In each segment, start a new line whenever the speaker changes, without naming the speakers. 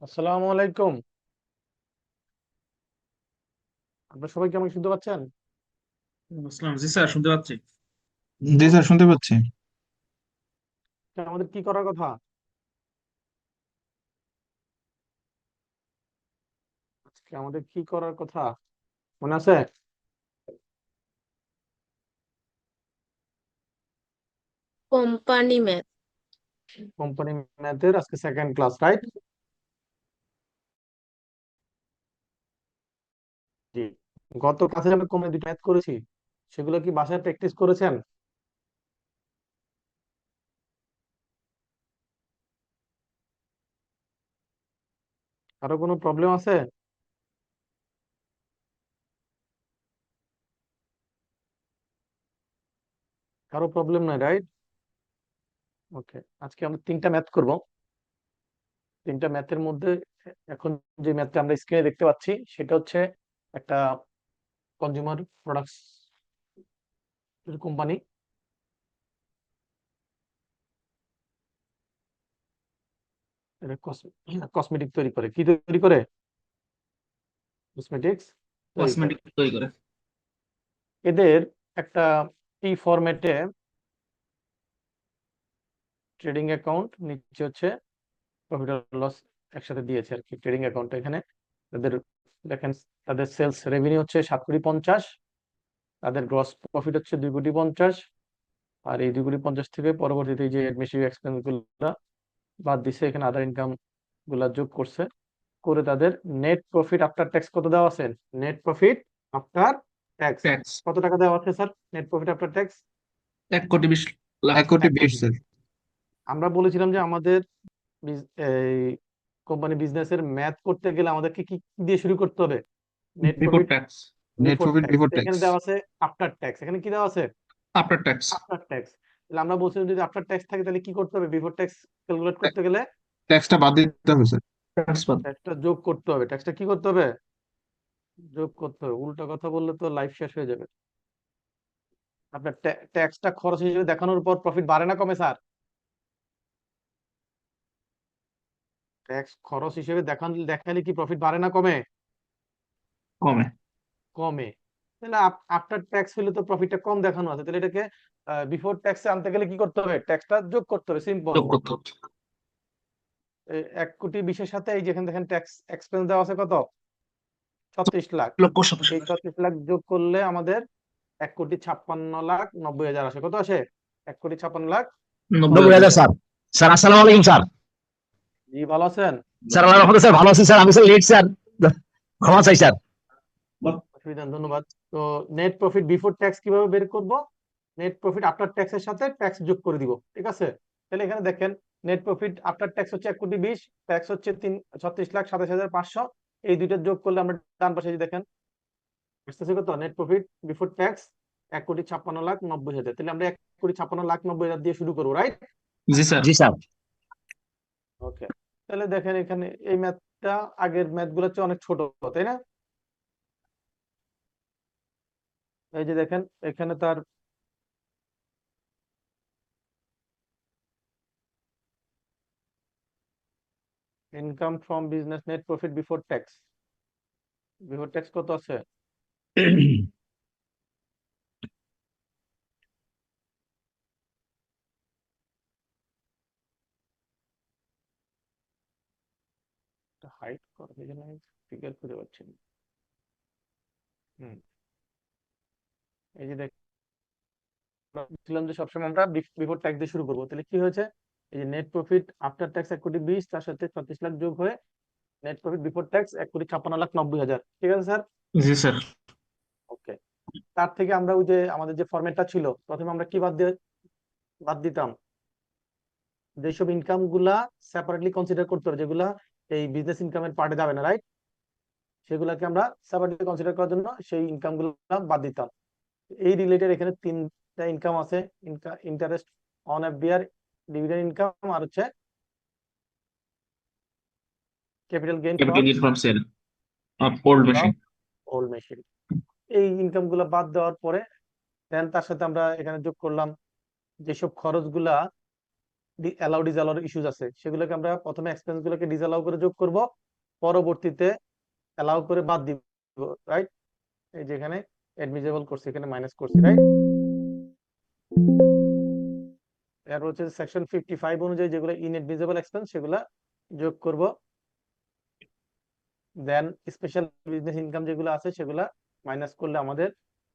আসসালামু আলাইকুম। আপনারা সবাই কি আমাকে শুনতে পাচ্ছেন?
আসসালাম, জি স্যার, শুনতে পাচ্ছি।
জি স্যার, শুনতে পাচ্ছি।
আমাদের কি করার কথা? আজকে আমাদের কি করার কথা মনে আছে?
Company math.
কোম্পানি ম্যাথের আজকে সেকেন্ড ক্লাস, রাইট? জি। গত ক্লাসে আমরা কোম্পানি দুটো ম্যাথ করেছি, সেগুলো কি বাসায় প্র্যাকটিস করেছেন? কারো কোনো প্রবলেম আছে? কারো প্রবলেম নাই, রাইট? ওকে, আজকে আমরা তিনটা ম্যাথ করব। তিনটা ম্যাথের মধ্যে এখন যে ম্যাথটা আমরা স্ক্রিনে দেখতে পাচ্ছি সেটা হচ্ছে একটা কনজিউমার প্রোডাক্টস কোম্পানি। এটা কসমেটিক তৈরি করে। কি তৈরি করে? কসমেটিক্স তৈরি করে।
কসমেটিক তৈরি করে।
এদের একটা টি ফরম্যাটে ট্রেডিং অ্যাকাউন্ট, নিচে হচ্ছে প্রফিট আর লস একসাথে দিয়েছে আর কি ট্রেডিং অ্যাকাউন্ট। এখানে তাদের দেখেন, তাদের সেলস রেভিনিউ হচ্ছে 7,50,00,000, তাদের গ্রস প্রফিট হচ্ছে 2,50,00,000। আর এই 2,50,00,000 থেকে পরবর্তীতে যে অ্যাডমিনিস্ট্রেটিভ এক্সপেন্স গুলা বাদ দিছে, এখানে আদার ইনকাম গুলা যোগ করছে, করে তাদের নেট প্রফিট আফটার ট্যাক্স কত দেওয়া আছে? Net profit after tax
tax
কত টাকা দেওয়া আছে sir? Net profit after tax
1,20,00,000।
1,20,00,000
1,20,00,000।
Sir.
আমরা বলেছিলাম যে আমাদের এই কোম্পানি বিজনেসের ম্যাথ করতে গেলে আমাদেরকে কি কি দিয়ে শুরু করতে হবে? Net
before
profit
tax.
Net
before
profit
tax.
Before
এখানে
ট্যাক্স।
দেওয়া আছে আফটার ট্যাক্স। এখানে কি দেওয়া আছে?
After tax.
After tax. তাহলে আমরা বলছিলাম যদি আফটার ট্যাক্স থাকে তাহলে কি করতে হবে? বিফোর ট্যাক্স ক্যালকুলেট করতে গেলে
ট্যাক্সটা বাদ দিতে হবে স্যার।
ট্যাক্স বাদ।
ট্যাক্সটা যোগ করতে হবে। ট্যাক্সটা কি করতে হবে? যোগ করতে হবে। উল্টো কথা বললে তো লাইফ শেষ হয়ে যাবে। আপনার ট্যাক্সটা খরচ হিসেবে দেখানোর পর প্রফিট বাড়ে না কমে স্যার? ট্যাক্স খরচ হিসেবে দেখালে কি প্রফিট বাড়ে না কমে?
কমে।
কমে। তাহলে আফটার ট্যাক্স হলে তো প্রফিটটা কম দেখানো আছে, তাহলে এটাকে বিফোর ট্যাক্সে আনতে গেলে কি করতে হবে? ট্যাক্সটা যোগ করতে হবে, সিম্পল।
যোগ করতে হচ্ছে।
1,20,00,000 সাথে এই যেখানে দেখেন ট্যাক্স এক্সপেন্স দেওয়া আছে কত? 36,00,000।
1,57,000।
এই 36,00,000 যোগ করলে আমাদের 1,56,90,000 আসে। কত আসে?
90,000।
90,000 স্যার। স্যার আসসালামু আলাইকুম স্যার।
জি, ভালো আছেন?
স্যার আল্লাহর রহমতে স্যার ভালো আছি স্যার। আমি স্যার লেট স্যার, ক্ষমা চাই স্যার।
অসুবিধা নেই, ধন্যবাদ। তো নেট প্রফিট বিফোর ট্যাক্স কিভাবে বের করব? নেট প্রফিট আফটার ট্যাক্স এর সাথে ট্যাক্স যোগ করে দিব, ঠিক আছে? তাহলে এখানে দেখেন, নেট প্রফিট আফটার ট্যাক্স হচ্ছে 1,20,00,000, ট্যাক্স হচ্ছে 36,27,500। এই দুইটা যোগ করলে আমরা ডান পাশে যে দেখেন আসতেছে কত? Net profit before tax 1,56,90,000। তাহলে আমরা 1,56,90,000 দিয়ে শুরু করবো, রাইট?
জি স্যার।
জি স্যার।
ওকে। তাহলে দেখেন এখানে এই ম্যাথটা আগের ম্যাথ গুলোর চেয়ে অনেক ছোট, তাই না? এই যে দেখেন এখানে তার income from business net profit before tax, before tax কত আছে? হাইট করা এই জন্য ফিগার খুঁজে পাচ্ছি না। হুম, এই যে দেখলাম যে সবসময় আমরা বিফোর ট্যাক্স দিয়ে শুরু করবো, তাহলে কি হয়েছে? এই যে নেট প্রফিট আফটার ট্যাক্স 1,20,00,000, তার সাথে 36,00,000 যোগ হয়ে নেট প্রফিট বিফোর ট্যাক্স 1,56,90,000। ঠিক আছে স্যার?
জি স্যার।
ওকে। তার থেকে আমরা ওই যে আমাদের যে ফরম্যাটটা ছিল, প্রথমে আমরা কি বাদ দিতাম? যেসব ইনকাম গুলা সেপারেটলি কনসিডার করতে হবে, যেগুলা এই বিজনেস ইনকামের পার্টে যাবে না, রাইট? সেগুলাকে আমরা সেপারেটলি কনসিডার করার জন্য সেই ইনকাম গুলা বাদ দিতাম। এই রিলেটেড এখানে তিনটা ইনকাম আছে: interest on FDR, dividend income, আর হচ্ছে capital gain
capital
from
gain from sale of old
sale
machine.
Of old machine. এই ইনকাম গুলা বাদ দেওয়ার পরে দেন তার সাথে আমরা এখানে যোগ করলাম যেসব খরচগুলা অ্যালাউ ডিসঅ্যালাউ ইস্যুস আছে, সেগুলোকে আমরা প্রথমে এক্সপেন্স গুলোকে ডিসঅ্যালাউ করে যোগ করব, পরবর্তীতে অ্যালাউ করে বাদ দিব, রাইট? এই যেখানে অ্যাডমিসেবল করছি, এখানে মাইনাস করছি, রাইট? এরপর হচ্ছে সেকশন 55 অনুযায়ী যেগুলো ইনএডমিসেবল এক্সপেন্স সেগুলা যোগ করব, দেন স্পেশাল বিজনেস ইনকাম যেগুলো আছে সেগুলা মাইনাস করলে আমাদের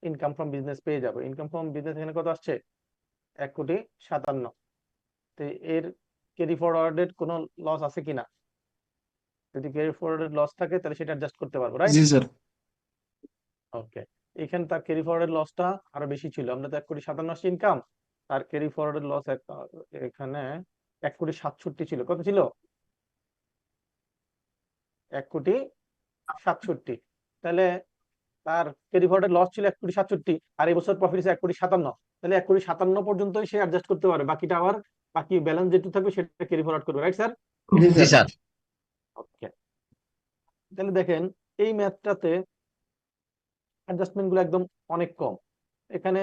ইনকাম ফ্রম বিজনেস পেয়ে যাবো। ইনকাম ফ্রম বিজনেস এখানে কত আসছে? 1,57,00,000। তো এর ক্যারি ফরওয়ার্ডেড কোনো লস আছে কিনা, যদি ক্যারি ফরওয়ার্ডেড লস থাকে তাহলে সেটা অ্যাডজাস্ট করতে পারবো, রাইট?
জি স্যার।
ওকে, এখানে তার ক্যারি ফরওয়ার্ডেড লসটা আরো বেশি ছিল, আমরা তো 1,57,00,000 আসছে ইনকাম, আর ক্যারি ফরওয়ার্ডেড লস এখানে 1,67,00,000 ছিল। কত ছিল? 1,67,00,000। তাহলে তার ক্যারি ফরওয়ার্ডেড লস ছিল 1,67,00,000, আর এই বছর প্রফিট হচ্ছে 1,57,00,000। তাহলে 1,57,00,000 পর্যন্তই সে অ্যাডজাস্ট করতে পারবে, বাকিটা আবার বাকি ব্যালেন্স যেটুকু থাকবে সেটা ক্যারি ফরওয়ার্ড করবে, রাইট স্যার?
জি
জি
স্যার।
স্যার।
ওকে, তাহলে দেখেন এই ম্যাথটাতে অ্যাডজাস্টমেন্ট গুলো একদম অনেক কম। এখানে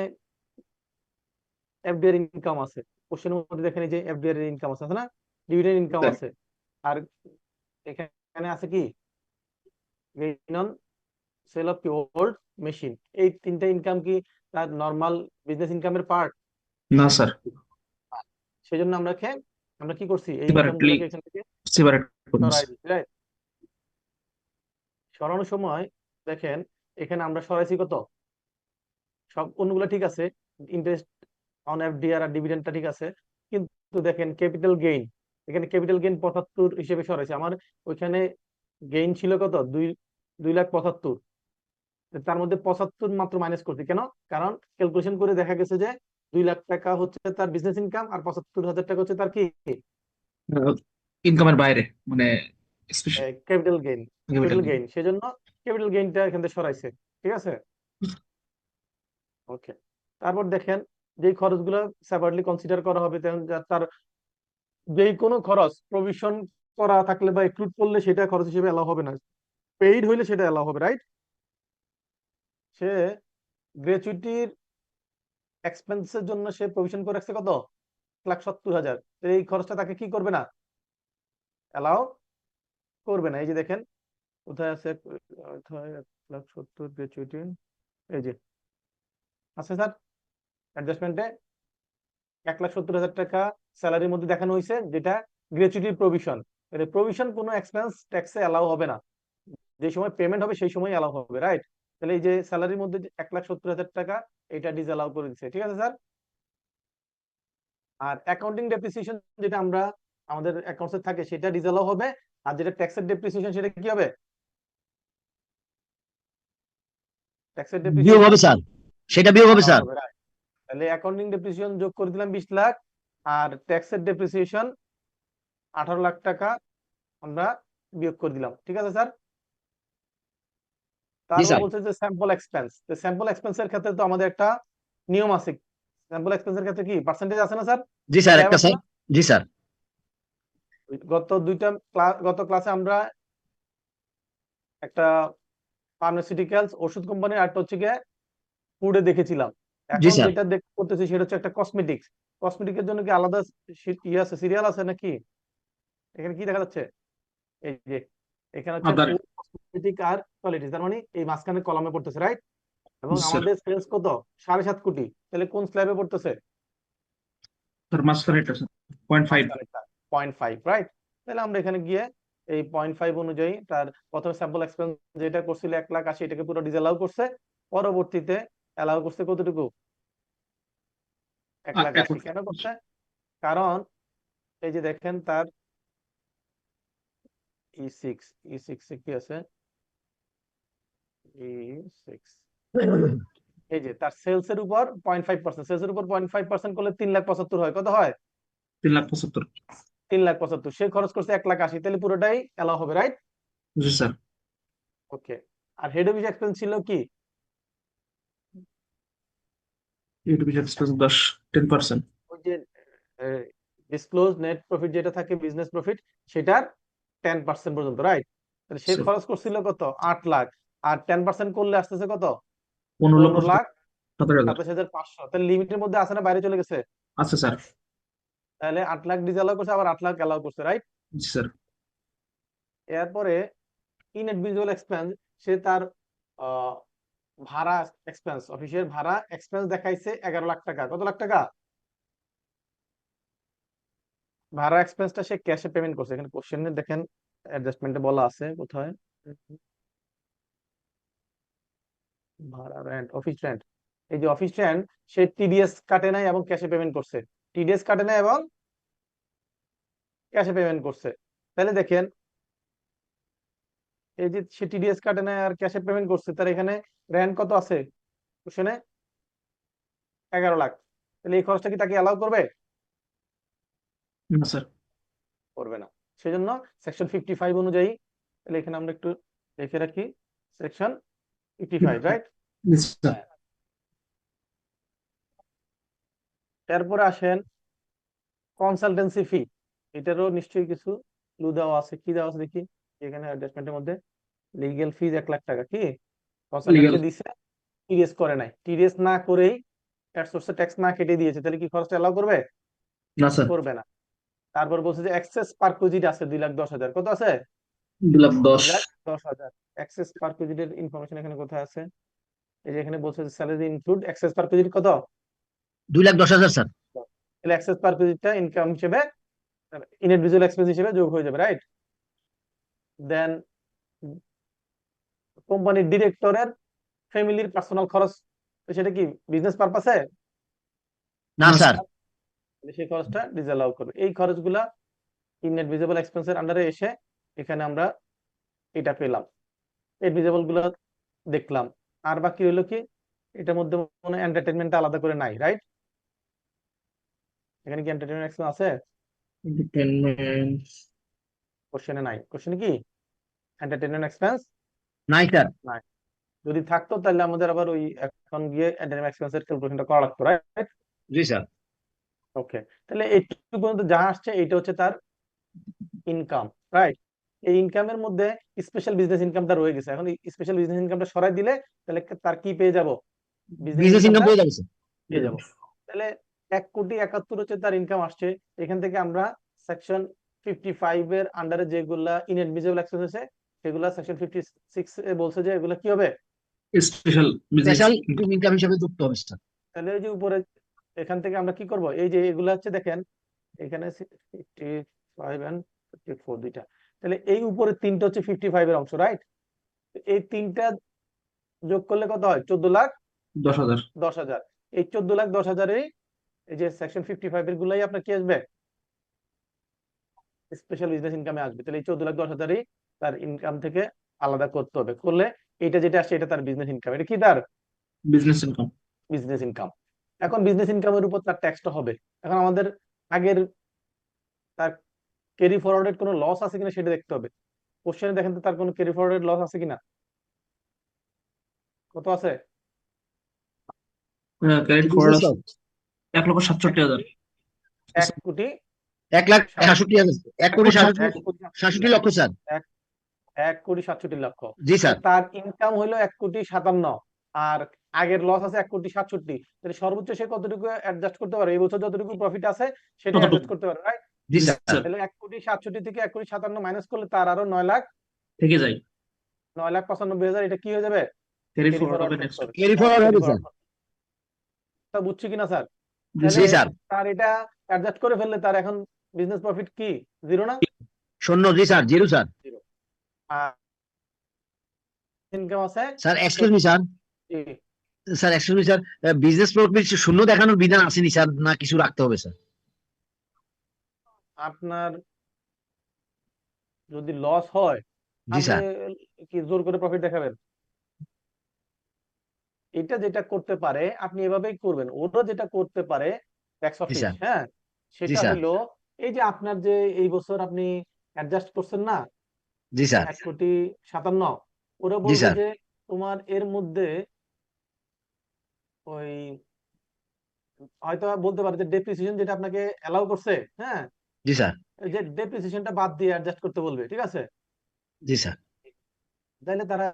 এফডিআর ইনকাম আছে, কোশ্চেনের মধ্যে দেখেন এই যে এফডিআর এর ইনকাম আছে না, ডিভিডেন্ড ইনকাম
স্যার।
আছে, আর এখানে আছে কি gain on sale of old machine. এই তিনটা ইনকাম কি তার নরমাল বিজনেস ইনকামের পার্ট?
না স্যার,
সেজন্য আমরা কি করছি, এই ইনকাম
সেপারেটলি
গুলোকে এখান থেকে
সেপারেট করুন
সরাই দিচ্ছি, রাইট? সরানোর সময় দেখেন এখানে আমরা সরাইছি কত, সব অন্যগুলো ঠিক আছে, ইন্টারেস্ট অন এফডিআর আর ডিভিডেন্ডটা ঠিক আছে, কিন্তু দেখেন ক্যাপিটাল গেইন, এখানে ক্যাপিটাল গেইন 75 হিসেবে সরাইছে। আমার ওইখানে গেইন ছিল কত, 2,75,000, তার মধ্যে 75 মাত্র মাইনাস করছি। কেন? কারণ ক্যালকুলেশন করে দেখা গেছে যে 2 লাখ টাকা হচ্ছে তার বিজনেস ইনকাম, আর 75,000 টাকা হচ্ছে তার কি
ইনকামের বাইরে, মানে special
capital gain.
Capital
capital gain, সেজন্য ক্যাপিটাল গেইনটা এখান থেকে সরাইছে, ঠিক আছে? ওকে, তারপর দেখেন যেই খরচগুলো সেপারেটলি কনসিডার করা হবে, তার যেই কোনো খরচ প্রভিশন করা থাকলে বা এক্সক্লুড করলে সেটা খরচ হিসেবে এলাও হবে না, পেইড হইলে সেটা এলাও হবে, রাইট? সে গ্র্যাচুইটির এক্সপেন্সের জন্য সে প্রভিশন করে রাখছে কত, 1,70,000। এই খরচটা তাকে কি করবে না, এলাও করবে না। এই যে দেখেন কোথায় আছে, কোথায় 1,70,000 গ্র্যাচুইটি, এই যে আছে স্যার অ্যাডজাস্টমেন্টে 1,70,000 টাকা স্যালারির মধ্যে দেখানো হয়েছে, যেটা গ্র্যাচুইটি প্রভিশন। প্রভিশন কোনো এক্সপেন্স ট্যাক্সে এলাও হবে না, যে সময় পেমেন্ট হবে সেই সময় এলাও হবে, রাইট? তাহলে এই যে স্যালারির মধ্যে 1,70,000 টাকা এটা ডিসঅ্যালাউ করে দিচ্ছে, ঠিক আছে স্যার? আর অ্যাকাউন্টিং ডেপ্রিসিয়েশন যেটা আমরা আমাদের অ্যাকাউন্টসে থাকে সেটা ডিসঅ্যালাউ হবে, আর যেটা ট্যাক্সের ডেপ্রিসিয়েশন সেটা কি হবে, ট্যাক্সের
বিয়োগ
ডেপ্রিসিয়েশন
হবে স্যার, সেটা বিয়োগ হবে স্যার।
হবে, রাইট? তাহলে অ্যাকাউন্টিং ডেপ্রিসিয়েশন যোগ করে দিলাম 20 লাখ, আর ট্যাক্সের ডেপ্রিসিয়েশন 18 লাখ টাকা আমরা বিয়োগ করে দিলাম, ঠিক আছে স্যার? তারপর
স্যার।
বলছে যে স্যাম্পল এক্সপেন্স। তো স্যাম্পল এক্সপেন্সের ক্ষেত্রে তো আমাদের একটা নিয়ম আছে, স্যাম্পল এক্সপেন্সের ক্ষেত্রে কি পার্সেন্টেজ আছে না স্যার?
জি স্যার,
স্ল্যাব
একটা
আছে
স্যার।
না?
জি স্যার।
গত ক্লাসে আমরা একটা ফার্মাসিউটিক্যালস ওষুধ কোম্পানির, আর হচ্ছে গিয়ে ফুডে দেখেছিলাম।
জি
এখন
স্যার।
যেটা করতেছি সেটা হচ্ছে একটা কসমেটিক্স। কসমেটিকের জন্য কি আলাদা আছে, সিরিয়াল আছে নাকি? এখানে কি দেখা যাচ্ছে, এই যে এখানে হচ্ছে
আদার।
ফুড, কসমেটিক আর টয়লেট্রিজ, তার মানে এই মাঝখানে কলামে পড়তেছে, রাইট? এবং
স্যার,
আমাদের সেলস কত, 7.5 কোটি, তাহলে কোন স্ল্যাবে পড়তেছে?
তার মাঝখানে এটা স্যার 0.5।
0.5, রাইট? তাহলে আমরা এখানে গিয়ে এই 0.5 অনুযায়ী তার প্রথমে স্যাম্পল এক্সপেন্স যেটা করছিল 1,80,000, এটাকে পুরো ডিসঅ্যালাউ করছে, পরবর্তীতে অ্যালাউ করছে কতটুকু, 1,80,000। কেন করছে? কারণ এই যে দেখেন তার E6 এ কি আছে, E6 এই যে তার সেলস এর উপর 0.5%, সেলস এর উপর 0.5% করলে 3,75,000 হয়। কত হয়?
3,75,000।
3,75,000। সে খরচ করছে 1,80,000, তাহলে পুরোটাই এলাও হবে, রাইট?
জি স্যার।
ওকে, আর হেড অফিস এক্সপেন্স ছিল কি,
ইউটিউব এক্সপেন্স 10%।
ওই যে ডিসক্লোজ নেট প্রফিট যেটা থাকে, বিজনেস প্রফিট, সেটার 10% পর্যন্ত, রাইট? তাহলে সে
স্যার।
খরচ করছিল কত, 8 লাখ, আর 10% করলে আসতেছে কত,
15,17,000।
15,27,500। তাহলে লিমিটের মধ্যে আছে না বাইরে চলে গেছে?
আচ্ছা স্যার।
তাহলে 8 লাখ ডিসঅ্যালাউ করছে, আবার 8 লাখ অ্যালাউ করছে, রাইট?
জি স্যার।
এরপরে ইনেট ভিজুয়াল এক্সপেন্স, সে তার আহ, ভাড়া এক্সপেন্স, অফিসের ভাড়া এক্সপেন্স দেখাইছে 11 লাখ টাকা। কত লাখ টাকা? ভাড়া এক্সপেন্সটা সে ক্যাশে পেমেন্ট করছে। এখানে কোশ্চেনে দেখেন অ্যাডজাস্টমেন্টে বলা আছে কোথায়, ভাড়া রেন্ট, অফিস রেন্ট। এই যে অফিস রেন্ট, সে টিডিএস কাটে নাই এবং ক্যাশে পেমেন্ট করছে। টিডিএস কাটে নাই এবং ক্যাশে পেমেন্ট করছে। তাহলে দেখেন এই যে সে টিডিএস কাটে নাই আর ক্যাশে পেমেন্ট করছে, তার এখানে রেন্ট কত আছে কোশ্চেনে? 11 লাখ। তাহলে এই খরচটা কি তাকে অ্যালাউ করবে?
না স্যার।
করবে না। সেজন্য সেকশন 55 অনুযায়ী, তাহলে এখানে আমরা একটু লিখে রাখি সেকশন 55, রাইট?
জি স্যার।
এরপরে আসেন কনসালটেন্সি ফি। এটারও নিশ্চয়ই কিছু ক্লু দেওয়া আছে। কি দেওয়া আছে দেখি এখানে অ্যাডজাস্টমেন্টের মধ্যে। লিগ্যাল ফিজ 1 লাখ টাকা। কি কনসালটেন্সি দিছে, টিডিএস করে নাই, টিডিএস না করেই এর সোর্সে ট্যাক্স না কেটে দিয়েছে, তাহলে কি খরচটা অ্যালাউ করবে?
না স্যার।
করবে না। তারপর বলছে যে এক্সেস পারকুইজিট আছে 2,10,000। কত আছে?
2,10,000।
2,10,000। এক্সেস পারকুইজিটের ইনফরমেশন এখানে কোথায় আছে? এই যে এখানে বলছে স্যালারি ইনক্লুড এক্সেস পারকুইজিট কত?
2,10,000 স্যার।
তাহলে এক্সেস পারকুইজিটটা ইনকাম হিসেবে, ইনেট ভিজুয়াল এক্সপেন্স হিসেবে যোগ হয়ে যাবে, রাইট? দেন কোম্পানির ডিরেক্টরের ফ্যামিলির পার্সোনাল খরচ, সেটা কি বিজনেস পারপাসে?
না স্যার।
সেই খরচটা ডিসঅ্যালাউ করবে। এই খরচগুলা ইনেট ভিজিবল এক্সপেন্সের আন্ডারে এসে এখানে আমরা এটা পেলাম, এই ভিজিবল গুলো দেখলাম। আর বাকি হইলো কি, এটার মধ্যে মনে এন্টারটেইনমেন্ট আলাদা করে নাই, রাইট? এখানে কি এন্টারটেইনমেন্ট এক্সপেন্স আছে?
এন্টারটেইনমেন্ট।
কোশ্চেনে নাই। কোশ্চেনে কি এন্টারটেইনমেন্ট এক্সপেন্স
নাই স্যার।
নাই। যদি থাকতো তাহলে আমাদের আবার ওই এখন গিয়ে এন্টারটেইনমেন্ট এক্সপেন্সের ক্যালকুলেশনটা করা লাগতো, রাইট?
জি স্যার।
ওকে, তাহলে এইটুকু পর্যন্ত যা আসছে এইটা হচ্ছে তার ইনকাম, রাইট? এই ইনকামের মধ্যে স্পেশাল বিজনেস ইনকামটা রয়ে গেছে। এখন স্পেশাল বিজনেস ইনকামটা সরাই দিলে তাহলে তার কি পেয়ে যাব?
বিজনেস ইনকাম পেয়ে যাবে স্যার।
পেয়ে যাব। তাহলে 1,71,00,000 হচ্ছে তার ইনকাম আসছে। এখান থেকে আমরা সেকশন 55 এর আন্ডারে যেগুলা ইনএডমিসিবল এক্সপেন্স আছে সেগুলা সেকশন 56 এ বলছে যে এগুলা কি হবে?
Special business.
স্পেশাল ইনকাম হিসেবে যুক্ত হবে স্যার।
তাহলে ওই যে উপরে এখান থেকে আমরা কি করব, এই যে এগুলা হচ্ছে দেখেন এখানে 55 এন্ড 54 দুইটা, তাহলে এই উপরে তিনটা হচ্ছে 55 এর অংশ, রাইট? এই তিনটা যোগ করলে কত হয়?
10,000।
14,10,000। এই 14,10,000 এই যে সেকশন 55 এর গুলাই আপনার কি আসবে? স্পেশাল বিজনেস ইনকামে আসবে। তাহলে এই 14,10,000 তার ইনকাম থেকে আলাদা করতে হবে। করলে এটা যেটা আসছে এটা তার বিজনেস ইনকাম। এটা কি তার
বিজনেস ইনকাম।
Business income. এখন বিজনেস ইনকামের উপর তার ট্যাক্সটা হবে। এখন আমাদের আগের তার ক্যারি ফরওয়ার্ডেড কোনো লস আছে কিনা সেটা দেখতে হবে। কোশ্চেনে দেখেন তো তার কোনো ক্যারি ফরওয়ার্ডেড লস আছে কিনা। কত আছে?
Credit forward 1,67,000।
1,67,000।
1,67,000। 1,67,000 স্যার।
1,67,000,000।
জি স্যার।
তার ইনকাম হলো 1,57,000,000 আর আগের লস আছে 1,67,000,000। তাহলে সর্বোচ্চ সে কতটুকু অ্যাডজাস্ট করতে পারে? এই বছর যতটুকু প্রফিট আছে সেটা
ততটুকু।
অ্যাডজাস্ট করতে পারে, রাইট?
জি স্যার।
তাহলে 1,67,000,000 থেকে 1,57,000,000 মাইনাস করলে তার আরো 9 লাখ,
থেকে যায়।
9,95,000 এটা কি হয়ে যাবে?
ক্যারি
ক্যারি
ফরওয়ার্ড
ফরওয়ার্ড
হবে নেক্সট।
ক্যারি ফরওয়ার্ড হবে স্যার।
তা বুঝছি কিনা স্যার?
জি
জি
তাহলে
স্যার।
তার এটা অ্যাডজাস্ট করে ফেললে তার এখন বিজনেস প্রফিট কি? জিরো না?
শূন্য। জি স্যার, জিরো স্যার।
জিরো। আর ইনকাম আছে
sir excuse me sir. Sir excuse me sir, business profit শূন্য দেখানোর বিধান আসেনি স্যার, না কিছু রাখতে হবে স্যার?
আপনার যদি লস হয়
জি
আপনি
স্যার।
কি জোর করে প্রফিট দেখাবেন? এটা যেটা করতে পারে আপনি এভাবেই করবেন। ওরা যেটা করতে পারে ট্যাক্স
জি
অফিস,
স্যার।
হ্যাঁ,
জি
সেটা
স্যার।
হলো এই যে আপনার যে এই বছর আপনি অ্যাডজাস্ট করছেন না
জি স্যার।
1,57,000,000, ওরা
জি
বলবে
স্যার।
যে তোমার এর মধ্যে ওই হয়তো বলতে পারে যে ডেপ্রিসিয়েশন যেটা আপনাকে অ্যালাউ করছে, হ্যাঁ,
জি স্যার।
এই যে ডেপ্রিসিয়েশনটা বাদ দিয়ে অ্যাডজাস্ট করতে বলবে, ঠিক আছে?
জি স্যার।
তাহলে তারা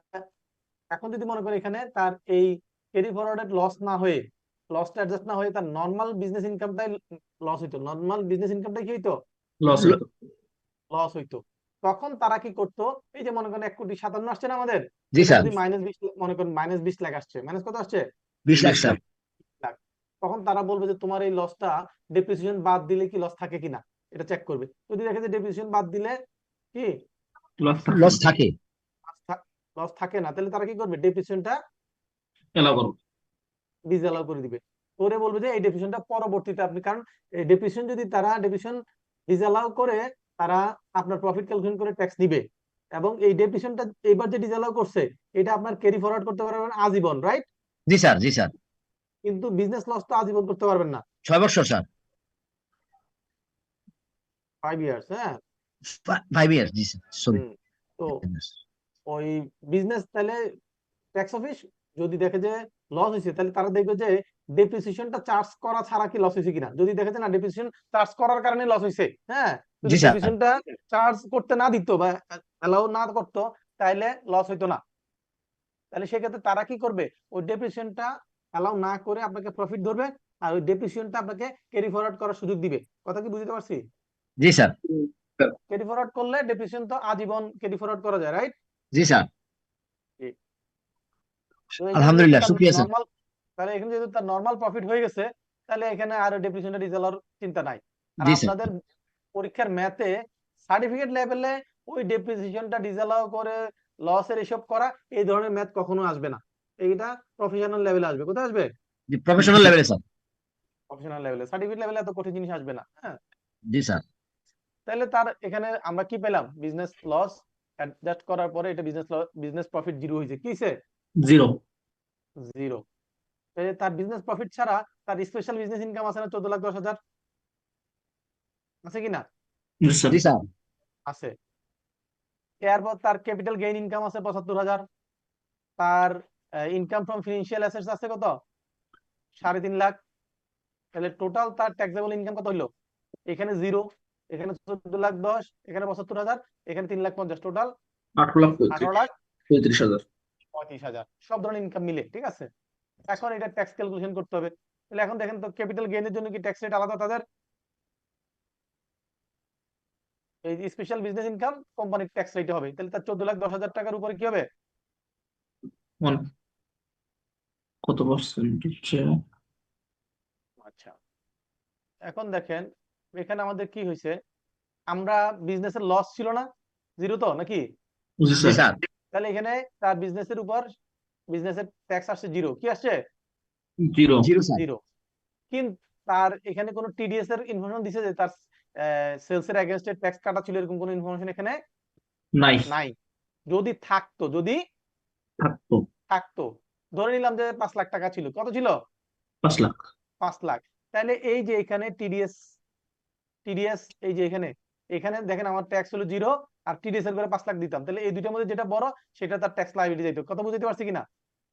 এখন যদি মনে করে এখানে তার এই ক্যারি ফরওয়ার্ডেড লস না হয়ে লসটা অ্যাডজাস্ট না হয়ে তার নর্মাল বিজনেস ইনকামটাই লস হইতো, নর্মাল বিজনেস ইনকামটাই কি হইতো,
লস হইতো।
লস হইতো। তখন তারা কি করতো, এই যে মনে করেন 1,57,00,000 আসছে না আমাদের,
জি
এটা
স্যার,
যদি -20 মনে করেন -20 লাখ আসছে, মাইনাস কত আসছে,
20 লাখ স্যার।
লাখ। তখন তারা বলবে যে তোমার এই লসটা ডেপ্রিসিয়েশন বাদ দিলে কি লস থাকে কিনা এটা চেক করবে। যদি দেখে যে ডেপ্রিসিয়েশন বাদ দিলে কি
লস থাকে।
লস থাকে না, তাহলে তারা কি করবে, ডেপ্রিসিয়েশনটা
এলাও করো।
ডিসঅ্যালাউ করে দিবে। করে বলবে যে এই ডেপ্রিসিয়েশনটা পরবর্তীতে আপনি, কারণ এই ডেপ্রিসিয়েশন যদি তারা ডেপ্রিসিয়েশন ডিসঅ্যালাউ করে, তারা আপনার প্রফিট ক্যালকুলেশন করে ট্যাক্স দিবে, এবং এই ডেপ্রিসিয়েশনটা এবার যে ডিসঅ্যালাউ করছে এটা আপনার ক্যারি ফরওয়ার্ড করতে পারবেন আজীবন, রাইট?
জি স্যার, জি স্যার।
কিন্তু বিজনেস লস তো আজীবন করতে পারবেন না,
6 বছর স্যার,
5 ইয়ার্স। হ্যাঁ
5 ইয়ার্স। জি স্যার, সরি।
হুম। তো ওই বিজনেস তাহলে ট্যাক্স অফিস যদি দেখে যে লস হয়েছে, তাহলে তারা দেখবে যে ডেপ্রিসিয়েশনটা চার্জ করা ছাড়া কি লস হয়েছে কিনা। যদি দেখে যে না ডেপ্রিসিয়েশন চার্জ করার কারণে লস হয়েছে, হ্যাঁ, যদি
জি স্যার।
ডেপ্রিসিয়েশনটা চার্জ করতে না দিত বা অ্যালাউ না করতো, তাহলে লস হইতো না। তাহলে সেক্ষেত্রে তারা কি করবে, ওই ডেপ্রিসিয়েশনটা অ্যালাউ না করে আপনাকে প্রফিট ধরবে, আর ওই ডেপ্রিসিয়েশনটা আপনাকে ক্যারি ফরওয়ার্ড করার সুযোগ দিবে। কথা কি বুঝতে পারছি?
জি স্যার,
ক্যারি ফরওয়ার্ড করলে ডেপ্রিসিয়েশন তো আজীবন ক্যারি ফরওয়ার্ড করা যায়, রাইট?
জি স্যার।
তো এখানে
আলহামদুলিল্লাহ,
যেহেতু তার
শুকরিয়া স্যার।
নরমাল, তাহলে এখানে যেহেতু তার নরমাল প্রফিট হয়ে গেছে, তাহলে এখানে আর ডেপ্রিসিয়েশনটা ডিসঅ্যালাউর চিন্তা নাই। আর
জি স্যার।
আপনাদের পরীক্ষার ম্যাথে সার্টিফিকেট লেভেলে ওই ডেপ্রিসিয়েশনটা ডিসঅ্যালাউ করে লসের এসব করা, এই ধরনের ম্যাথ কখনো আসবে না। এইটা প্রফেশনাল লেভেলে আসবে। কোথায় আসবে?
জি, প্রফেশনাল লেভেলে স্যার।
প্রফেশনাল লেভেলে। সার্টিফিকেট লেভেলে এত কঠিন জিনিস আসবে না। হ্যাঁ,
জি স্যার।
তাহলে তার এখানে আমরা কি পেলাম, বিজনেস লস অ্যাডজাস্ট করার পরে এটা বিজনেস প্রফিট জিরো হয়েছে। কিসে?
জিরো।
জিরো। তার বিজনেস প্রফিট ছাড়া তার স্পেশাল বিজনেস ইনকাম আছে না 14,10,000, আছে কিনা?
জি স্যার।
জি স্যার।
আছে। এরপর তার ক্যাপিটাল গেইন ইনকাম আছে 75,000। তার ইনকাম ফ্রম ফিনান্সিয়াল অ্যাসেটস আছে কত, 3.5 লাখ। তাহলে টোটাল তার ট্যাক্সেবল ইনকাম কত হলো, এখানে জিরো, এখানে 14,10,000, এখানে 75,000, এখানে 3,50,000, টোটাল
8,35,000।
8,35,000 সব ধরনের ইনকাম মিলে। ঠিক আছে, এখন এটা ট্যাক্স ক্যালকুলেশন করতে হবে। তাহলে এখন দেখেন তো ক্যাপিটাল গেইনের জন্য কি ট্যাক্স রেট আলাদা তাদের? এই যে স্পেশাল বিজনেস ইনকাম কোম্পানির ট্যাক্স রেট হবে, তাহলে তার 14,10,000 টাকার উপরে কি হবে,
কত পার্সেন্ট হচ্ছে?
আচ্ছা এখন দেখেন এখানে আমাদের কি হয়েছে, আমরা বিজনেসের লস ছিল না, জিরো তো নাকি?
জি
জি
স্যার।
স্যার।
তাহলে এখানে তার বিজনেসের উপর বিজনেসের ট্যাক্স আসছে জিরো। কি আসছে?
জিরো।
Zero sir.
জিরো। কিন্তু তার এখানে কোনো টিডিএস এর ইনফরমেশন দিছে যে তার সেলস এর এগেইনস্টে ট্যাক্স কাটা ছিল, এরকম কোনো ইনফরমেশন এখানে
নাই।
নাই। যদি থাকতো, যদি
থাকতো
থাকতো, ধরে নিলাম যে 5 লাখ টাকা ছিল, কত ছিল,
5 লাখ।
5 লাখ। তাহলে এই যে এখানে টিডিএস, এই যে এখানে এখানে দেখেন আমার ট্যাক্স হলো জিরো, আর টিডিএস এর করে 5 লাখ দিতাম, তাহলে এই দুইটার মধ্যে যেটা বড় সেটা তার ট্যাক্স লায়াবিলিটি যাইতো। কথা বুঝতে পারছি কিনা?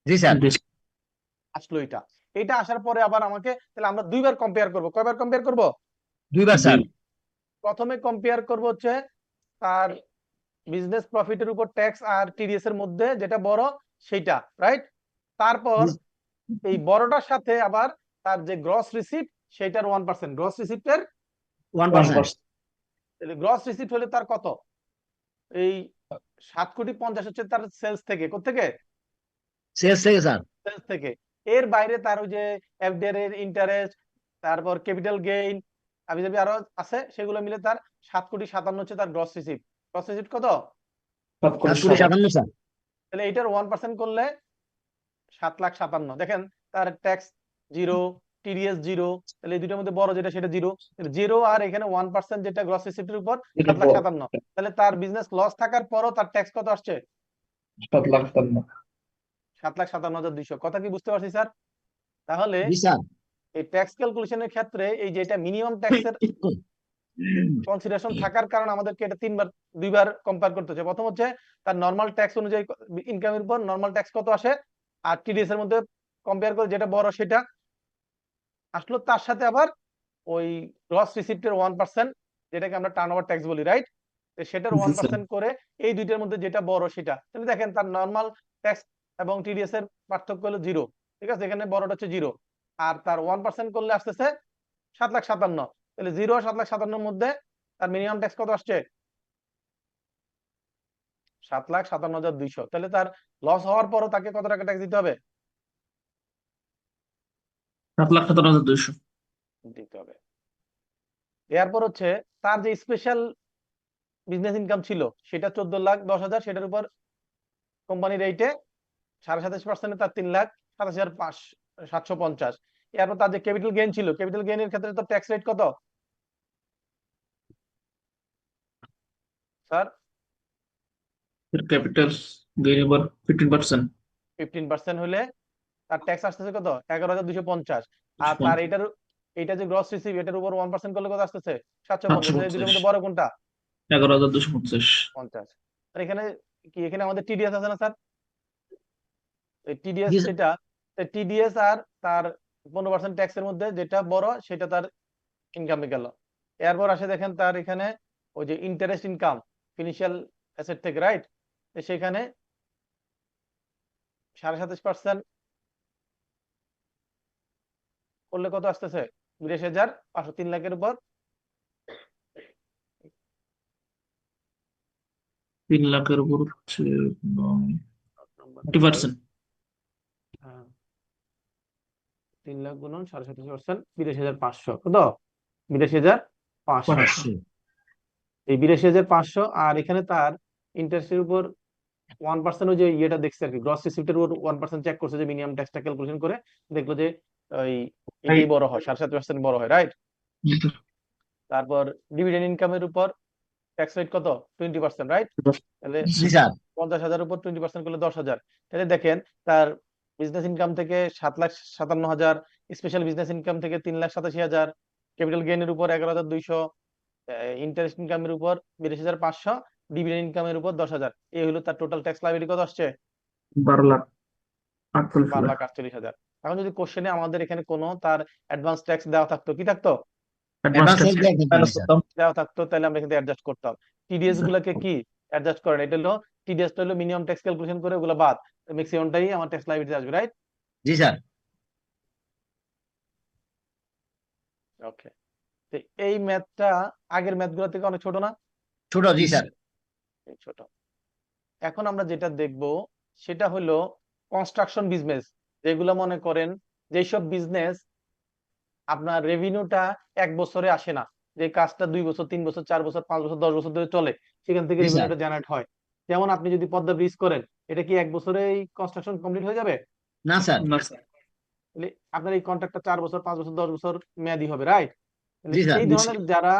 জি স্যার।
আসলো এটা। এটা আসার পরে আবার আমাকে, তাহলে আমরা দুইবার কম্পেয়ার করব। কয়বার কম্পেয়ার করব?
দুইবার স্যার।
প্রথমে কম্পেয়ার করব হচ্ছে তার বিজনেস প্রফিটের উপর ট্যাক্স আর টিডিএস এর মধ্যে যেটা বড় সেটা, রাইট? তারপর এই বড়টার সাথে আবার তার যে গ্রস রিসিপ্ট সেটার 1%, গ্রস রিসিপ্টের
1%।
তাহলে গ্রস রিসিপ্ট হলে তার কত, এই 7,50,00,000 হচ্ছে তার সেলস থেকে। কোত্থেকে?
সেলস থেকে স্যার।
সেলস থেকে। এর বাইরে তার ওই যে এফডিআর এর ইন্টারেস্ট, তারপর ক্যাপিটাল গেইন আবিজাবি আরো আছে, সেগুলো মিলে তার 7,57,00,000 হচ্ছে তার গ্রস রিসিপ্ট। গ্রস রিসিপ্ট কত?
7,57,000 স্যার।
তাহলে এটার 1% করলে 7,57,000। দেখেন তার ট্যাক্স জিরো, টিডিএস জিরো, তাহলে এই দুটোর মধ্যে বড় যেটা সেটা জিরো, জিরো, আর এখানে 1% যেটা গ্রস রিসিপ্টের উপর 7,57,000। তাহলে তার বিজনেস লস থাকার পরও তার ট্যাক্স কত আসছে? 7,57,200। কথা কি বুঝতে পারছি স্যার? তাহলে
জি স্যার।
এই ট্যাক্স ক্যালকুলেশনের ক্ষেত্রে এই যে এটা মিনিমাম ট্যাক্সের কনসিডারেশন থাকার কারণে আমাদেরকে এটা দুইবার কম্পেয়ার করতে হচ্ছে। প্রথম হচ্ছে তার নরমাল ট্যাক্স অনুযায়ী ইনকামের উপর নরমাল ট্যাক্স কত আসে, আর টিডিএস এর মধ্যে কম্পেয়ার করে যেটা বড় সেটা আসলো, তার সাথে আবার ওই গ্রস রিসিপ্টের 1% যেটাকে আমরা টার্নওভার ট্যাক্স বলি, রাইট? সেটার 1% করে এই দুইটার মধ্যে যেটা বড় সেটা। তাহলে দেখেন তার নরমাল ট্যাক্স এবং টিডিএস এর পার্থক্য হলো জিরো। ঠিক আছে, এখানে বড়টা হচ্ছে জিরো। আর তার 1% করলে আসতেছে 7,57,000। তাহলে 0 আর 7,57,000 মধ্যে তার মিনিমাম ট্যাক্স কত আসছে? 7,57,200। তাহলে তার লস হওয়ার পরও তাকে কত টাকা ট্যাক্স দিতে হবে?
7,57,200।
দিতে হবে। এরপর হচ্ছে তার যে স্পেশাল বিজনেস ইনকাম ছিল সেটা 14,10,000, সেটার উপর কোম্পানির রেটে 27.5% তার 3,27,750। এরপর তার যে ক্যাপিটাল গেইন ছিল, ক্যাপিটাল গেইনের ক্ষেত্রে তো ট্যাক্স রেট কত স্যার?
ক্যাপিটাল গেইন এবার 15%।
15% হলে তার ট্যাক্স আসতেছে কত? 11,250। আর তার এটা যে গ্রস রিসিভ, এটার উপর 1% করলে কত আসতেছে? 750। এই দুটোর মধ্যে বড় কোনটা?
11,250।
50। আর এখানে কি, এখানে আমাদের টিডিএস আছে না স্যার? এই টিডিএস
জি স্যার।
যেটা, টিডিএস আর তার 15% ট্যাক্সের মধ্যে যেটা বড় সেটা তার ইনকামে গেল। এরপর আসে দেখেন তার এখানে ওই যে ইন্টারেস্ট ইনকাম ফিনান্সিয়াল অ্যাসেট থেকে, রাইট? সেখানে 27.5% করলে কত আসতেছে? 82,500। 3 লাখের উপর
3 লাখের উপর হচ্ছে 40%।
3 লাখ গুণন 27.5%, 82,500। কত? 82,500।
500।
এই 82,500। আর এখানে তার ইন্টারেস্টের উপর 1%, ওই যে ইয়েটা দেখছে আর কি, গ্রস রিসিপ্টের উপর 1% চেক করছে যে মিনিমাম ট্যাক্সটা ক্যালকুলেশন করে দেখলো যে ওই এটাই বড় হয়, 7.5% বড় হয়, রাইট? তারপর ডিভিডেন্ড ইনকামের উপর ট্যাক্স রেট কত? 20%, রাইট? তাহলে
জি স্যার।
50,000 উপর 20% করলে 10,000। তাহলে দেখেন তার বিজনেস ইনকাম থেকে 7,57,000, স্পেশাল বিজনেস ইনকাম থেকে 3,87,000, ক্যাপিটাল গেইনের উপর 11,200, ইন্টারেস্ট ইনকামের উপর 82,500, ডিভিডেন্ড ইনকামের উপর 10,000। এই হলো তার টোটাল ট্যাক্স লায়াবিলিটি। কত আসছে?
12,48,000।
12,48,000। এখন যদি কোশ্চেনে আমাদের এখানে কোনো তার অ্যাডভান্স ট্যাক্স দেওয়া থাকতো, কি থাকতো?
অ্যাডভান্স ট্যাক্স দিয়ে স্যার।
দেওয়া থাকতো, তাহলে আমরা কিন্তু অ্যাডজাস্ট করতাম। টিডিএস গুলাকে কি অ্যাডজাস্ট করেন? এটা হলো টিডিএস হলো মিনিমাম ট্যাক্স ক্যালকুলেশন করে ওগুলো বাদ, ম্যাক্সিমামটাই আমার ট্যাক্স লায়াবিলিটি আসবে, রাইট?
জি স্যার।
ওকে। তো এই ম্যাথটা আগের ম্যাথগুলো থেকে অনেক ছোট না?
ছোট, জি স্যার।
ছোট। এখন আমরা যেটা দেখব সেটা হলো কনস্ট্রাকশন বিজনেস। যেগুলো মনে করেন যেসব বিজনেস আপনার রেভিনিউটা 1 বছরে আসে না, যে কাজটা 2 বছর, 3 বছর, 4 বছর, 5 বছর, 10 বছর ধরে চলে, সেখান থেকে
জি স্যার।
রেভিনিউটা জেনারেট হয়। যেমন আপনি যদি পদ্মা ব্রিজ করেন, এটা কি 1 বছরেই কনস্ট্রাকশন কমপ্লিট হয়ে যাবে?
না স্যার।
না স্যার।
তাহলে আপনার এই কন্ট্রাক্টটা 4 বছর, 5 বছর, 10 বছর মেয়াদি হবে, রাইট?
জি স্যার।
এই ধরনের যারা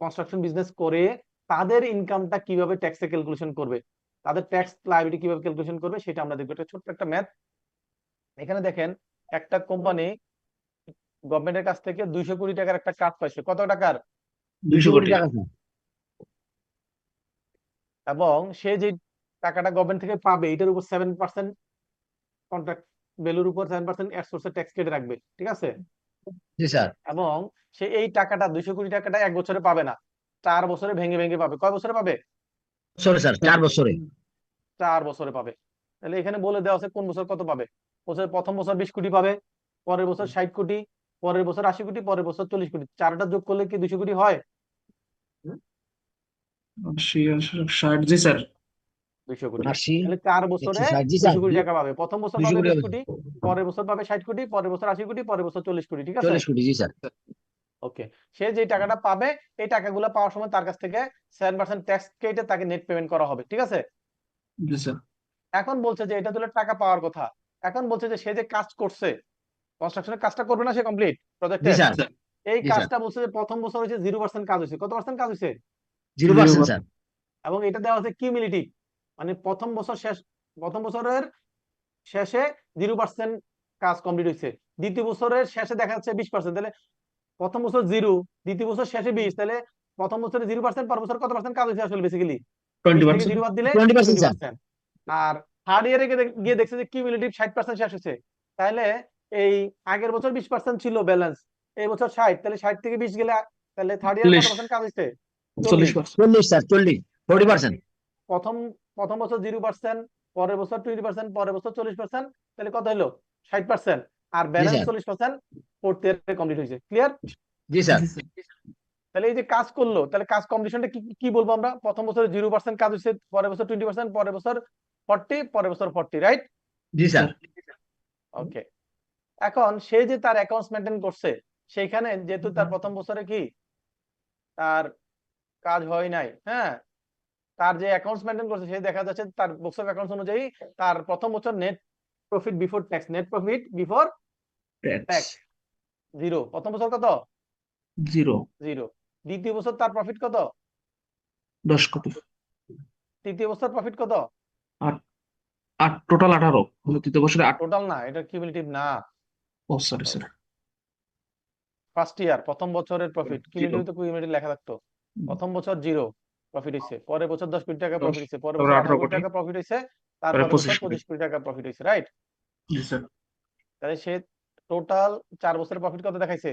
কনস্ট্রাকশন বিজনেস করে তাদের ইনকামটা কিভাবে ট্যাক্সে ক্যালকুলেশন করবে, তাদের ট্যাক্স লায়াবিলিটি কিভাবে ক্যালকুলেশন করবে, সেটা আমরা দেখবো। একটা ছোট্ট একটা ম্যাথ। এখানে দেখেন একটা কোম্পানি গভর্নমেন্টের কাছ থেকে 200 কোটি টাকার একটা কার্ড পাইছে। কত টাকার?
200 কোটি।
টাকা স্যার।
এবং সে যে টাকাটা গভর্নমেন্ট থেকে পাবে এটার উপর 7% কন্ট্রাক্ট ভ্যালুর উপর 7% এক্সপোর্টস ট্যাক্স কেটে রাখবে, ঠিক আছে?
জি স্যার।
এবং সে এই টাকাটা 200 কোটি টাকাটা 1 বছরে পাবে না, 4 বছরে ভেঙে ভেঙে পাবে। কয় বছরে পাবে?
সরি স্যার, 4 বছরে।
4 বছরে পাবে। তাহলে এখানে বলে দেওয়া আছে কোন বছর কত পাবে। প্রথম বছর 20 কোটি পাবে, পরের বছর 60 কোটি, পরের বছর 80 কোটি, পরের বছর 40 কোটি। চারটা যোগ করলে কি 200 কোটি হয়?
80 আর 60। জি স্যার।
200 কোটি।
80,
তাহলে 4 বছরে
160, জি স্যার।
200 কোটি টাকা পাবে। প্রথম বছর
200
পাবে
কোটি
20
হবে।
কোটি, পরের বছর পাবে 60 কোটি, পরের বছর 80 কোটি, পরের বছর 40 কোটি, ঠিক আছে?
40 কোটি, জি স্যার।
ওকে। সে যে টাকাটা পাবে এই টাকাগুলো পাওয়ার সময় তার কাছ থেকে 7% ট্যাক্স কেটে তাকে নেট পেমেন্ট করা হবে, ঠিক আছে?
জি স্যার।
এখন বলছে যে এটা তো টাকা পাওয়ার কথা। এখন বলছে যে সে যে কাজ করছে, কনস্ট্রাকশনের কাজটা করবে না সে কমপ্লিট
জি
প্রজেক্টের,
স্যার।
এই
জি স্যার।
কাজটা বলছে যে প্রথম বছর হয়েছে 0% কাজ হয়েছে। কত পার্সেন্ট কাজ হয়েছে?
0% স্যার।
এবং এটা দেওয়া আছে কিউমুলেটিভ, মানে প্রথম বছরের শেষে 0% কাজ কমপ্লিট হয়েছে, দ্বিতীয় বছরের শেষে দেখা যাচ্ছে 20%। তাহলে প্রথম বছর 0, দ্বিতীয় বছর শেষে 20, তাহলে প্রথম বছরে 0%, পরের বছর কত পার্সেন্ট কাজ হয়েছে আসলে বেসিক্যালি? 20 থেকে 0 বাদ দিলে
20% স্যার।
20%। আর থার্ড ইয়ারে গিয়ে দেখছে যে কিউমুলেটিভ 60% শেষ হয়েছে। তাহলে এই আগের বছর 20% ছিল ব্যালেন্স, এই বছর 60, তাহলে 60 থেকে 20 গেলে তাহলে থার্ড ইয়ারে কত পার্সেন্ট কাজ হয়েছে? 40।
40 স্যার, 40%।
প্রথম বছর 0%, পরের বছর 20%, পরের বছর 40%, তাহলে কত হলো? 60%। আর ব্যালেন্স
স্যার।
40% ফোর্থ ইয়ারে কমপ্লিট হয়েছে। ক্লিয়ার?
জি স্যার।
তাহলে এই যে কাজ করলো, তাহলে কাজ কমপ্লিশনটা কি কি বলবো আমরা? প্রথম বছর 0% কাজ হয়েছে, পরের বছর 20%, পরের বছর 40, পরের বছর 40, রাইট?
জি স্যার।
ওকে। এখন সে যে তার অ্যাকাউন্টস মেনটেন করছে, সেইখানে যেহেতু তার প্রথম বছরে কি তার কাজ হয় নাই, হ্যাঁ, তার যে অ্যাকাউন্টস মেনটেন করছে সে দেখা যাচ্ছে তার বুকস অফ অ্যাকাউন্টস অনুযায়ী তার প্রথম বছর net profit before tax, net profit before tax 0। প্রথম বছর কত?
0
0। দ্বিতীয় বছর তার প্রফিট কত?
10 কোটি
তৃতীয় বছর প্রফিট কত?
8 টোটাল 18 তৃতীয় বছরে 8।
টোটাল না, এটা কিউমুলেটিভ না।
ও সরি স্যার।
ফার্স্ট ইয়ার প্রথম বছরের প্রফিট,
Zero.
কিউমুলেটিভ তো কিউমুলেটিভ লেখা থাকতো। প্রথম বছর 0 প্রফিট হইছে, পরের বছর 10 কোটি টাকা
10,
প্রফিট হইছে, পরের
তারপরে
বছর
18
18 কোটি
কোটি,
টাকা প্রফিট হইছে,
পরে
তারপরে বছর
25 কোটি।
25 কোটি টাকা প্রফিট হইছে, রাইট?
জি স্যার।
তাহলে সে টোটাল 4 বছরের প্রফিট কত দেখাইছে?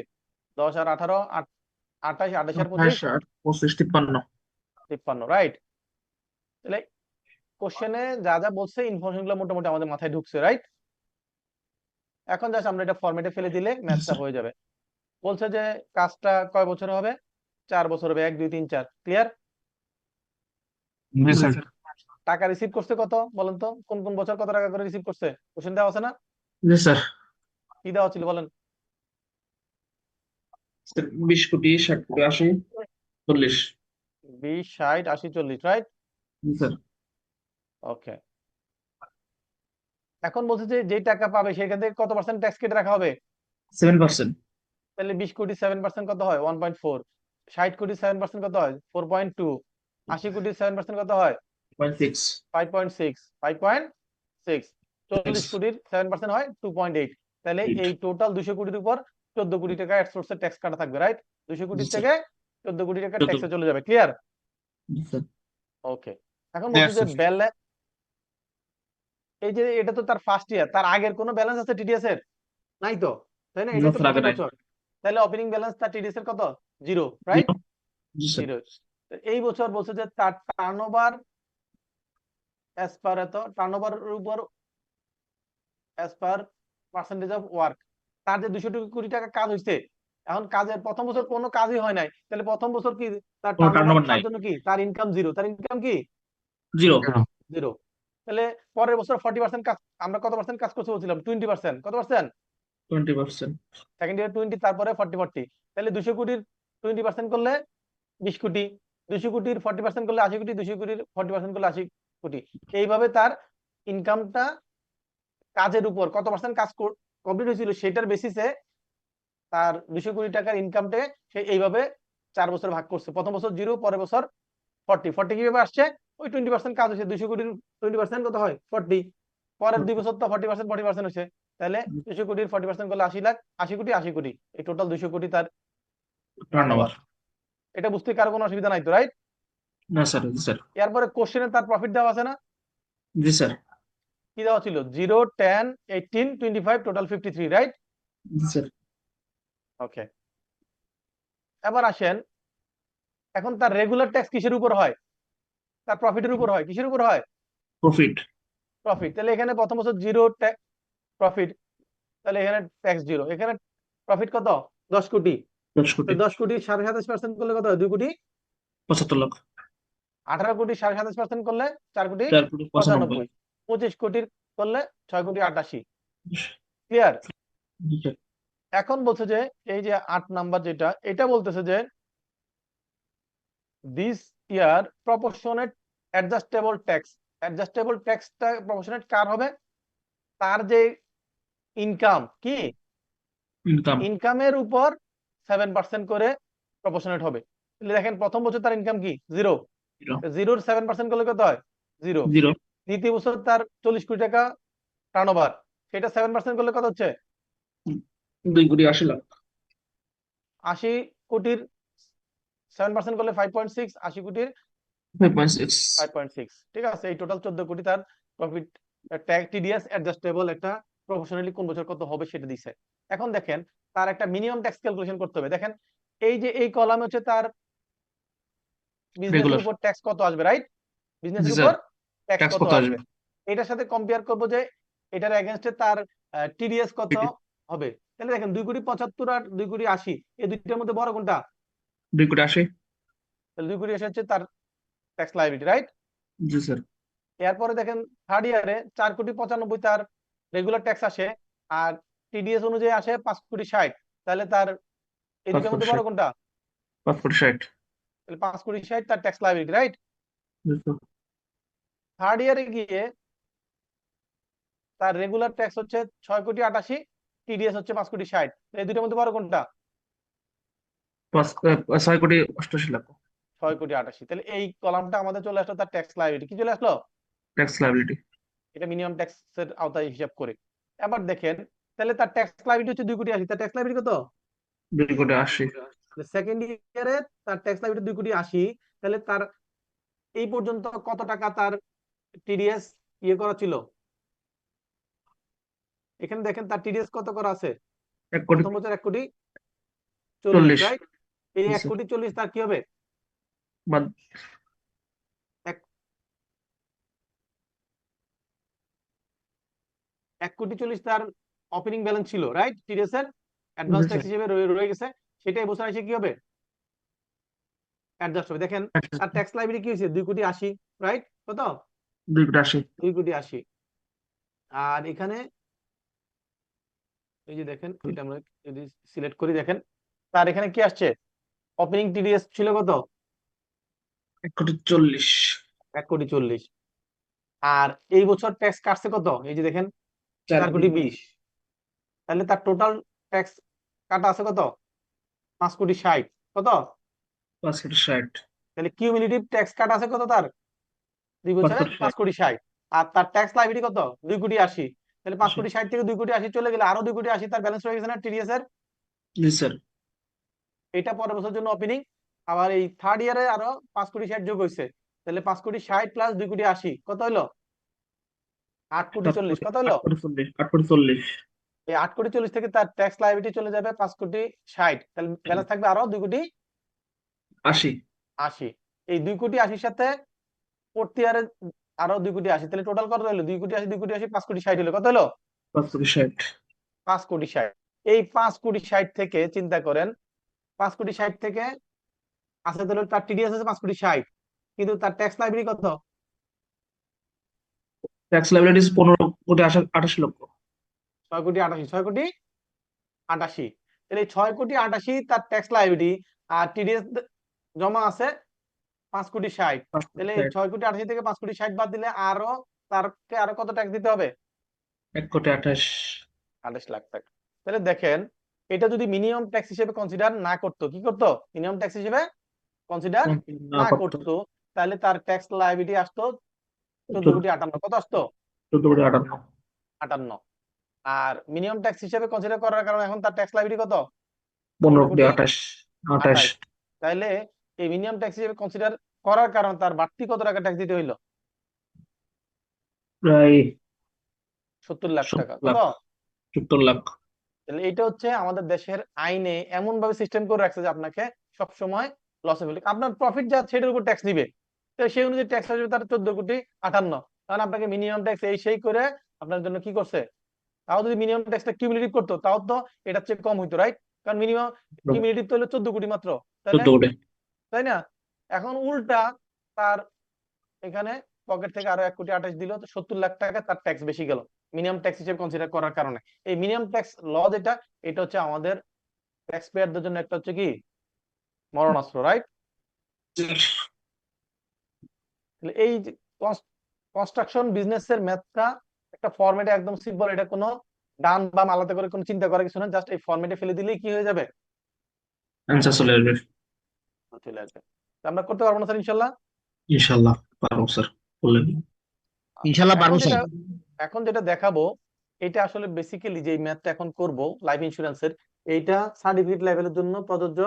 10 আর 18 28, 28 আর 25,
28 আর 25 53।
53, রাইট? তাহলে কোশ্চেনে যা যা বলছে ইনফরমেশন গুলো মোটামুটি আমাদের মাথায় ঢুকছে, রাইট? এখন জাস্ট আমরা এটা ফরম্যাটে ফেলে দিলে ম্যাথটা
স্যার।
হয়ে যাবে। বলছে যে কাজটা কয় বছর হবে? 4 বছর হবে, 1 2 3 4। ক্লিয়ার?
জি স্যার।
টাকা রিসিভ করছে কত বলেন তো? কোন কোন বছর কত টাকা করে রিসিভ করছে? কোশ্চেন দেওয়া আছে না?
জি স্যার।
কি দেওয়া ছিল বলেন?
20 কোটি 60 কোটি 80 40।
20 60 80 40, রাইট?
জি স্যার।
ওকে। এখন বলছে যে যেই টাকা পাবে সেখান থেকে কত পার্সেন্ট ট্যাক্স কেটে রাখা হবে?
7%।
তাহলে 20 কোটি 7% কত হয়? 1.4। 60 কোটি 7% কত হয়? 4.2। 80 কোটি 7% কত হয়?
0.6।
5.6। 5.6। 40 কোটির 7% হয় 2.8। তাহলে
8।
এই টোটাল 200 কোটির উপর 14 কোটি টাকা এট সোর্সে ট্যাক্স কাটা থাকবে, রাইট? 200 কোটি
জি স্যার।
থেকে 14 কোটি টাকা
14।
ট্যাক্সে চলে যাবে। ক্লিয়ার?
জি স্যার।
ওকে। এখন বলছে যে
Yes,
ব্যালেন্স, এই যে এটা তো তার ফার্স্ট ইয়ার, তার আগের কোনো ব্যালেন্স আছে টিডিএস এর? নাই তো, তাই না?
না
এটাই তো
স্যার, আগে
প্রথম
নাই।
বছর। তাহলে ওপেনিং ব্যালেন্স তার টিডিএস এর কত? 0, রাইট?
0। জি স্যার।
0। এই বছর বলছে যে তার টার্নওভার অ্যাজ পার এত, টার্নওভারের উপর as per percentage of work, তার যে 200 কোটি টাকা কাজ হইছে, এখন কাজের প্রথম বছর কোনো কাজই হয় নাই, তাহলে প্রথম বছর কি তার
কোনো
টার্নওভার
টার্নওভার নাই।
তার জন্য কি তার ইনকাম 0, তার ইনকাম কি
0।
0। তাহলে পরের বছর 40% কাজ, আমরা কত পার্সেন্ট কাজ করতে বলছিলাম? 20%। কত পার্সেন্ট?
20%।
সেকেন্ড ইয়ার 20, তারপরে 40। তাহলে 200 কোটির 20% করলে 20 কোটি, 200 কোটির 40% করলে 80 কোটি, 200 কোটির 40% করলে 80 কোটি। এইভাবে তার ইনকামটা কাজের উপর কত পার্সেন্ট কাজ কমপ্লিট হয়েছিল সেটার বেসিসে তার 200 কোটি টাকার ইনকামটা সে এইভাবে 4 বছর ভাগ করছে। প্রথম বছর 0, পরের বছর 40 কিভাবে আসছে? ওই 20% কাজ হয়েছে, 200 কোটির 20% কত হয়? 40। পরের 2 বছর তো 40% হয়েছে, তাহলে 200 কোটির 40% করলে 80 লাখ, 80 কোটি 80 কোটি, এই টোটাল 200 কোটি তার
টার্নওভার।
টার্নওভার। এটা বুঝতে কারো কোনো অসুবিধা নাই তো, রাইট?
না স্যার। জি স্যার।
এরপরে কোশ্চেনে তার প্রফিট দেওয়া আছে না?
জি স্যার।
কি দেওয়া ছিল? 0 10 18 25, টোটাল 53, রাইট?
জি স্যার।
ওকে। এবার আসেন, এখন তার রেগুলার ট্যাক্স কিসের উপর হয়? তার প্রফিটের উপর হয়। কিসের উপর হয়?
প্রফিট।
প্রফিট। তাহলে এখানে প্রথম বছর 0 প্রফিট, তাহলে এখানে ট্যাক্স 0। এখানে প্রফিট কত? 10 কোটি।
10
তো
কোটি
10 কোটি 27.5% করলে কত হয়? 2 কোটি।
75 লাখ।
18 কোটি 27.5% করলে 4 কোটি
4 কোটি 95।
95। 25 কোটির করলে 6 কোটি 88। ক্লিয়ার?
জি স্যার।
এখন বলছে যে এই যে 8 নাম্বার যেটা, এটা বলতেছে যে this year proportionate adjustable tax. Adjustable ট্যাক্সটা প্রপোর্শনেট কার হবে? তার যে ইনকাম, কি
ইনকাম।
ইনকামের উপর 7% করে প্রপোর্শনেট হবে। তাহলে দেখেন প্রথম বছর তার ইনকাম কি? 0। 0 7% করলে কত হয়? 0।
0।
দ্বিতীয় বছর তার 40 কোটি টাকা টার্নওভার, সেটা 7% করলে কত হচ্ছে?
2 কোটি 80 লাখ।
80 কোটির 7% করলে 5.6, 80 কোটির
5.6।
5.6। ঠিক আছে, এই টোটাল 14 কোটি তার প্রফিট। ট্যাক্স টিডিএস অ্যাডজাস্টেবল একটা প্রফেশনালি কোন বছর কত হবে সেটা দিছে। এখন দেখেন তার একটা মিনিমাম ট্যাক্স ক্যালকুলেশন করতে হবে। দেখেন এই যে এই কলামে হচ্ছে তার বিজনেসের
রেগুলার।
উপর ট্যাক্স কত আসবে, রাইট?
জি
বিজনেসের
স্যার।
উপর ট্যাক্স
ট্যাক্স
কত
কত
আসবে,
আসবে?
এটার সাথে কম্পেয়ার করব যে এটার এগেইনস্টে তার টিডিএস কত, হবে। তাহলে দেখেন 2,75,00,000 আর 2,80,00,000 এই দুইটার মধ্যে বড় কোনটা?
2,80,00,000।
তাহলে 2,80,00,000 হচ্ছে তার ট্যাক্স লাইবিলিটি, রাইট?
জি স্যার।
এরপরে দেখেন থার্ড ইয়ারে 4,95,00,000 তার রেগুলার ট্যাক্স আসে, আর টিডিএস অনুযায়ী আসে 5,60,00,000। তাহলে তার এই দুইটার মধ্যে বড়
5,60,00,000।
কোনটা?
5,60,00,000।
তাহলে 5,60,00,000 তার ট্যাক্স লাইবিলিটি, রাইট?
জি স্যার।
থার্ড ইয়ারে গিয়ে তার রেগুলার ট্যাক্স হচ্ছে 6,88,00,000, টিডিএস হচ্ছে 5,60,00,000। এই দুইটার মধ্যে বড় কোনটা?
6,88,00,000।
6,88,00,000। তাহলে এই কলামটা আমাদের চলে আসলো তার ট্যাক্স লাইবিলিটি। কি চলে আসলো?
Tax liability.
এটা মিনিমাম ট্যাক্সের আওতায় হিসাব করে। এবার দেখেন, তাহলে তার ট্যাক্স লাইবিলিটি হচ্ছে 2,80,00,000, তার ট্যাক্স লাইবিলিটি কত?
2,80,00,000।
সেকেন্ড ইয়ারে তার ট্যাক্স লাইবিলিটি 2,80,00,000। তাহলে তার এই পর্যন্ত কত টাকা তার টিডিএস ইয়ে করা ছিল? এখানে দেখেন তার টিডিএস কত করা আছে?
1,40,00,000।
প্রথম বছর 1,40,40,000,
40,00,000।
রাইট? এই
জি স্যার।
1,40,40,000 তার কি হবে?
বাদ।
এক 1,40,40,000 তার ওপেনিং ব্যালেন্স ছিল, রাইট? টিডিএস এর অ্যাডভান্স
জি
ট্যাক্স
স্যার।
হিসেবে রয়ে গেছে। সেটা এই বছর এসে কি হবে? অ্যাডজাস্ট হবে। দেখেন তার ট্যাক্স লাইবিলিটি কি হয়েছে? 2,80,00,000, রাইট? কত?
2,80,00,000।
2,80,00,000। আর এখানে এই যে দেখেন, এটা আমরা যদি সিলেক্ট করি, দেখেন তার এখানে কি আসছে? ওপেনিং টিডিএস ছিল কত?
1,40,00,000।
1,40,40,000। আর এই বছর ট্যাক্স কাটছে কত? এই যে দেখেন 4,20,00,000। তাহলে তার টোটাল ট্যাক্স কাটা আছে কত? 5,60,00,000। কত?
5,60,00,000।
তাহলে কিউমুলেটিভ ট্যাক্স কাটা আছে কত তার 2 বছরে?
5,60,00,000।
5,60,00,000। আর তার ট্যাক্স লাইবিলিটি কত? 2,80,00,000। তাহলে 5,60,00,000 থেকে 2,80,00,000 চলে গেলে আরো 2,80,00,000 তার ব্যালেন্স রয়ে গেছে না টিডিএস এর?
জি স্যার।
এটা পরের বছর জন্য ওপেনিং। আবার এই থার্ড ইয়ারে আরো 5,60,00,000 যোগ হয়েছে। তাহলে 5,60,00,000 প্লাস 2,80,00,000 কত হলো? 8,40,00,000। কত হলো?
8,40,00,000।
এই 8,40,00,000 থেকে তার ট্যাক্স লাইবিলিটি চলে যাবে 5,60,00,000। তাহলে ব্যালেন্স থাকবে আরো
80,00,000।
2,80,00,000। এই 2,80,00,000 সাথে ফোর্থ ইয়ারে আরো 2,80,00,000। তাহলে টোটাল কত হলো? 2,80,00,000 2,80,00,000 5,60,00,000 হলো। কত হলো?
5,60,00,000।
5,60,00,000। এই 5,60,00,000 থেকে চিন্তা করেন, 5,60,00,000 থেকে আছে ধরো তার টিডিএস আছে 5,60,00,000, কিন্তু তার ট্যাক্স লাইবিলিটি কত?
Tax liabilities 15,88,00,000।
6,88,00,000। 6,88,00,000। তাহলে এই 6,88,00,000 তার ট্যাক্স লাইবিলিটি, আর টিডিএস জমা আছে 5,60,00,000। তাহলে এই 6,88,00,000 থেকে 5,60,00,000 বাদ দিলে আরো তারকে আরো কত ট্যাক্স দিতে হবে?
1,28,00,000।
28 লাখ টাকা। তাহলে দেখেন, এটা যদি মিনিমাম ট্যাক্স হিসেবে কনসিডার না করতো, কি করতো? মিনিমাম ট্যাক্স হিসেবে কনসিডার না করতো, তাহলে তার ট্যাক্স লাইবিলিটি আসতো 14,58,00,000। কত আসতো?
14,58,00,000।
আর মিনিমাম ট্যাক্স হিসেবে কনসিডার করার কারণে এখন তার ট্যাক্স লাইবিলিটি কত?
15,28,00,000।
তাহলে এই মিনিমাম ট্যাক্স হিসেবে কনসিডার করার কারণে তার বাড়তি কত টাকা ট্যাক্স দিতে হইলো?
প্রায়
70 লাখ টাকা।
70
কত?
লাখ। 70 লাখ।
তাহলে এটা হচ্ছে আমাদের দেশের আইনে এমন ভাবে সিস্টেম করে রাখছে যে আপনাকে সব সময় লসে ফেলে, আপনার প্রফিট যা সেটার উপর ট্যাক্স দিবে। তো সেই অনুযায়ী ট্যাক্স আসবে তার 14,58,00,000। কারণ আপনাকে মিনিমাম ট্যাক্স এই সেই করে আপনার জন্য কি করছে? তাও যদি মিনিমাম ট্যাক্সটা কিউমুলেটিভ করতো তাও তো এটার চেয়ে কম হইতো, রাইট? কারণ মিনিমাম কিউমুলেটিভ তো হলো 14 কোটি মাত্র, তাহলে
14 কোটি।
তাই না? এখন উল্টা তার এখানে পকেট থেকে আরো 1,28,00,000 দিল, তো 70 লাখ টাকা তার ট্যাক্স বেশি গেল মিনিমাম ট্যাক্স হিসেবে কনসিডার করার কারণে। এই মিনিমাম ট্যাক্স ল যেটা, এটা হচ্ছে আমাদের ট্যাক্স পেয়ারদের জন্য একটা হচ্ছে কি মরণাস্ত্র, রাইট? এই কনস্ট্রাকশন বিজনেসের ম্যাথটা একটা ফরম্যাটে একদম সিম্পল, এটা কোনো ডান বাম আলাদা করে কোনো চিন্তা করার কিছু না, জাস্ট এই ফরম্যাটে ফেলে দিলেই কি হয়ে যাবে?
অ্যানসার চলে আসবে।
চলে আসবে। তো আমরা করতে পারবো না স্যার ইনশাল্লাহ?
ইনশাআল্লাহ পারবো স্যার, বললেন।
ইনশাল্লাহ পারবো স্যার।
এখন যেটা দেখাবো, এটা আসলে বেসিক্যালি যে ম্যাথটা এখন করব লাইফ ইন্স্যুরেন্সের, এইটা সার্টিফিকেট লেভেলের জন্য প্রযোজ্য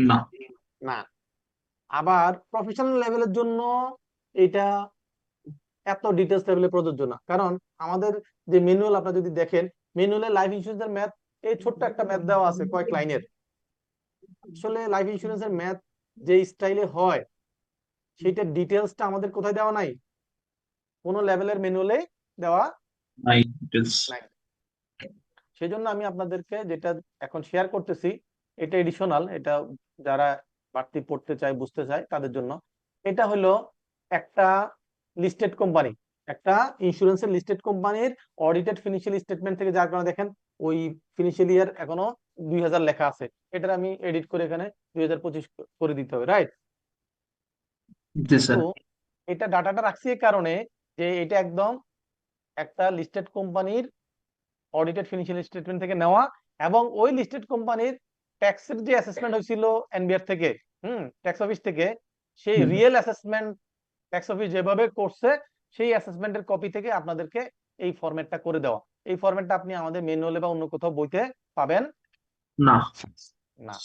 না।
না। আবার প্রফেশনাল লেভেলের জন্য এটা এত ডিটেলস লেভেলে প্রযোজ্য না, কারণ আমাদের যে ম্যানুয়াল আপনারা যদি দেখেন, ম্যানুয়ালে লাইফ ইন্স্যুরেন্সের ম্যাথ এই ছোট্ট একটা ম্যাথ দেওয়া আছে কয়েক লাইনের। আসলে লাইফ ইন্স্যুরেন্সের ম্যাথ যে স্টাইলে হয় সেটার ডিটেলসটা আমাদের কোথায় দেওয়া নাই? কোনো লেভেলের ম্যানুয়ালে দেওয়া
নাই ডিটেইলস।
নাই। সেই জন্য আমি আপনাদেরকে যেটা এখন শেয়ার করতেছি এটা এডিশনাল, এটা যারা বাড়তি পড়তে চায় বুঝতে চায় তাদের জন্য। এটা হলো একটা লিস্টেড কোম্পানি, একটা ইন্স্যুরেন্সের লিস্টেড কোম্পানির অডিটেড ফিনান্সিয়াল স্টেটমেন্ট থেকে, যার কারণে দেখেন ওই ফিনান্সিয়াল ইয়ার এখনো 2000 লেখা আছে, এটার আমি এডিট করে এখানে 2025 করে দিতে হবে, রাইট?
জি স্যার।
তো এটা ডাটাটা রাখছি এই কারণে যে এটা একদম একটা লিস্টেড কোম্পানির অডিটেড ফিনান্সিয়াল স্টেটমেন্ট থেকে নেওয়া, এবং ওই লিস্টেড কোম্পানির ট্যাক্সের যে অ্যাসেসমেন্ট হয়েছিল এনবিআর থেকে, ট্যাক্স অফিস থেকে, সেই
হুম।
রিয়েল অ্যাসেসমেন্ট ট্যাক্স অফিস যেভাবে করছে সেই অ্যাসেসমেন্টের কপি থেকে আপনাদেরকে এই ফরম্যাটটা করে দেওয়া। এই ফরম্যাটটা আপনি আমাদের ম্যানুয়ালে বা অন্য কোথাও বইতে পাবেন
না।
না।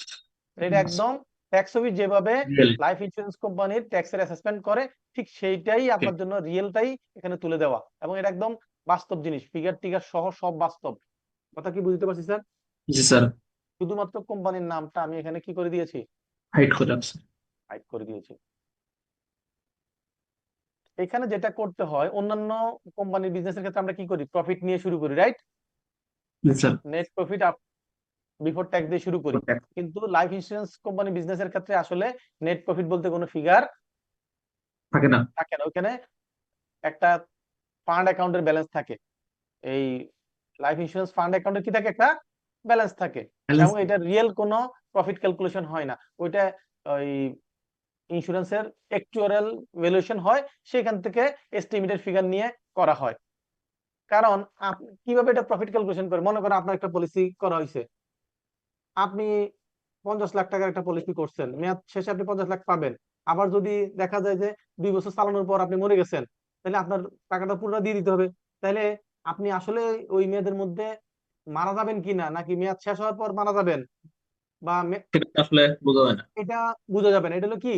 এটা একদম ট্যাক্স অফিস যেভাবে
রিয়েল।
লাইফ ইন্স্যুরেন্স কোম্পানির ট্যাক্সের অ্যাসেসমেন্ট করে ঠিক সেইটাই আপনার জন্য রিয়েলটাই এখানে তুলে দেওয়া, এবং এটা একদম বাস্তব জিনিস, ফিগার টিগার সহ সব বাস্তব। কথা কি বুঝতে পারছি স্যার?
জি স্যার।
শুধুমাত্র কোম্পানির নামটা আমি এখানে কি করে দিয়েছি,
হাইড করে রাখছেন।
হাইড করে দিয়েছি। এখানে যেটা করতে হয়, অন্যান্য কোম্পানির বিজনেসের ক্ষেত্রে আমরা কি করি, প্রফিট নিয়ে শুরু করি, রাইট?
জি sir.
Net profit before tax দিয়ে শুরু করি, কিন্তু লাইফ ইন্স্যুরেন্স কোম্পানি বিজনেসের ক্ষেত্রে আসলে নেট প্রফিট বলতে কোনো ফিগার
থাকে না।
থাকে না। ওখানে একটা ফান্ড অ্যাকাউন্টের ব্যালেন্স থাকে, এই লাইফ ইন্স্যুরেন্স ফান্ড অ্যাকাউন্টে কি থাকে, একটা ব্যালেন্স থাকে,
Balance
এবং এটা রিয়েল কোনো প্রফিট ক্যালকুলেশন হয় না। ওইটা ওই ইন্স্যুরেন্সের অ্যাকচুয়াল ভ্যালুয়েশন হয়, সেখান থেকে এস্টিমেটেড ফিগার নিয়ে করা হয়। কারণ আপনি কিভাবে এটা প্রফিট ক্যালকুলেশন করে, মনে করেন আপনার একটা পলিসি করা হয়েছে, আপনি 50 লাখ টাকার একটা পলিসি করছেন, মেয়াদ শেষে আপনি 50 লাখ পাবেন। আবার যদি দেখা যায় যে 2 বছর চালানোর পর আপনি মরে গেছেন, তাহলে আপনার টাকাটা পুরো দিয়ে দিতে হবে। তাহলে আপনি আসলে ওই মেয়াদের মধ্যে মারা যাবেন কিনা, নাকি মেয়াদ শেষ হওয়ার পর মারা যাবেন, বা
সেটা আসলে বোঝা যায় না।
এটা বোঝা যাবে না। এটা হলো কি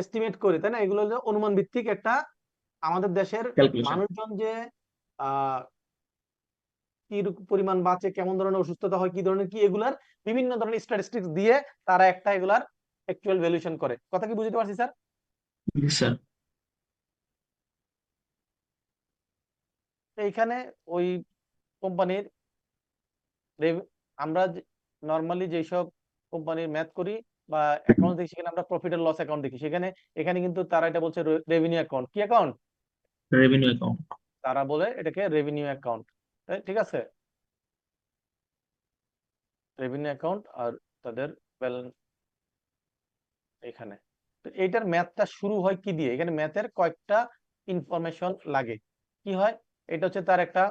এস্টিমেট করে, তাই না? এগুলো হলো অনুমান ভিত্তিক একটা, আমাদের দেশের
ক্যালকুলেশন।
মানুষজন যে আহ কি পরিমাণ বাঁচে, কেমন ধরনের অসুস্থতা হয়, কি ধরনের কি, এগুলার বিভিন্ন ধরনের স্ট্যাটিস্টিক্স দিয়ে তারা একটা এগুলার অ্যাকচুয়াল ভ্যালুয়েশন করে। কথা কি বুঝতে পারছি স্যার?
জি স্যার।
এইখানে ওই কোম্পানির আমরা নর্মালি যেসব কোম্পানির ম্যাথ করি বা অ্যাকাউন্ট দেখি, সেখানে আমরা প্রফিট এন্ড লস অ্যাকাউন্ট দেখি, সেখানে এখানে কিন্তু তারা এটা বলছে রেভিনিউ অ্যাকাউন্ট। কি অ্যাকাউন্ট?
Revenue account.
তারা বলে এটাকে রেভিনিউ অ্যাকাউন্ট, ঠিক আছে? রেভিনিউ অ্যাকাউন্ট আর তাদের ব্যালেন্স এখানে। তো এইটার ম্যাথটা শুরু হয় কি দিয়ে, এখানে ম্যাথের কয়েকটা ইনফরমেশন লাগে। কি হয়, এটা হচ্ছে তার একটা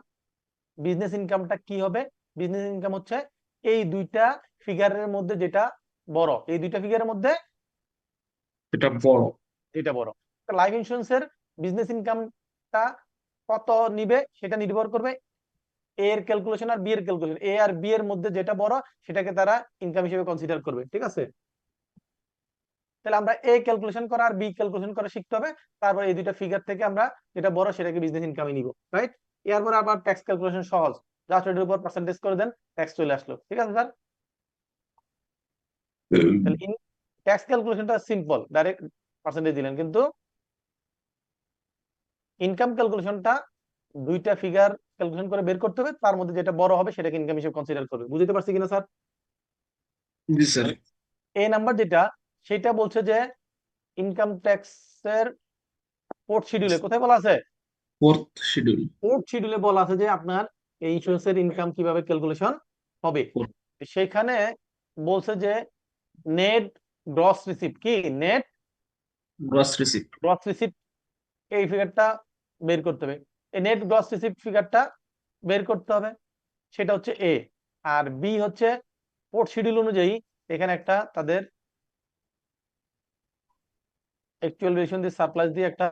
বিজনেস ইনকামটা কি হবে। বিজনেস ইনকাম হচ্ছে এই দুইটা ফিগারের মধ্যে যেটা বড়, এই দুইটা ফিগারের মধ্যে
এটা বড়।
যেটা বড়। লাইফ ইন্স্যুরেন্সের বিজনেস ইনকামটা কত নিবে সেটা নির্ভর করবে এ এর ক্যালকুলেশন আর বি এর ক্যালকুলেশন। এ আর বি এর মধ্যে যেটা বড় সেটাকে তারা ইনকাম হিসেবে কনসিডার করবে, ঠিক আছে? তাহলে আমরা এ ক্যালকুলেশন করা আর বি ক্যালকুলেশন করা শিখতে হবে, তারপর এই দুইটা ফিগার থেকে আমরা যেটা বড় সেটাকে বিজনেস ইনকামে নিব, রাইট? এরপর আবার ট্যাক্স ক্যালকুলেশন সহজ, জাস্ট এর উপর পার্সেন্টেজ করে দেন, ট্যাক্স চলে আসলো, ঠিক আছে স্যার? তাহলে ট্যাক্স ক্যালকুলেশনটা সিম্পল, ডাইরেক্ট পার্সেন্টেজ দিলেন, কিন্তু ইনকাম ক্যালকুলেশনটা দুইটা ফিগার ক্যালকুলেশন করে বের করতে হবে, তার মধ্যে যেটা বড় হবে সেটাকে ইনকাম হিসেবে কনসিডার করবে। বুঝতে পারছি কিনা স্যার?
জি স্যার।
এই নাম্বার যেটা, সেটা বলছে যে ইনকাম ট্যাক্সের ফোর্থ শিডিউলে কোথায় বলা আছে,
ফোর্থ শিডিউল।
ফোর্থ শিডিউলে বলা আছে যে আপনার এই ইন্স্যুরেন্সের ইনকাম কিভাবে ক্যালকুলেশন হবে। সেখানে বলছে যে নেট গ্রস রিসিপ্ট, কি net
gross receipt.
Gross receipt, এই ফিগারটা বের করতে হবে। এই নেট গ্রস রিসিপ্ট ফিগারটা বের করতে হবে, সেটা হচ্ছে এ। আর বি হচ্ছে ফোর্থ শিডিউল অনুযায়ী এখানে একটা তাদের অ্যাকচুয়াল ভ্যালুয়েশন দিয়ে সারপ্লাস দিয়ে একটা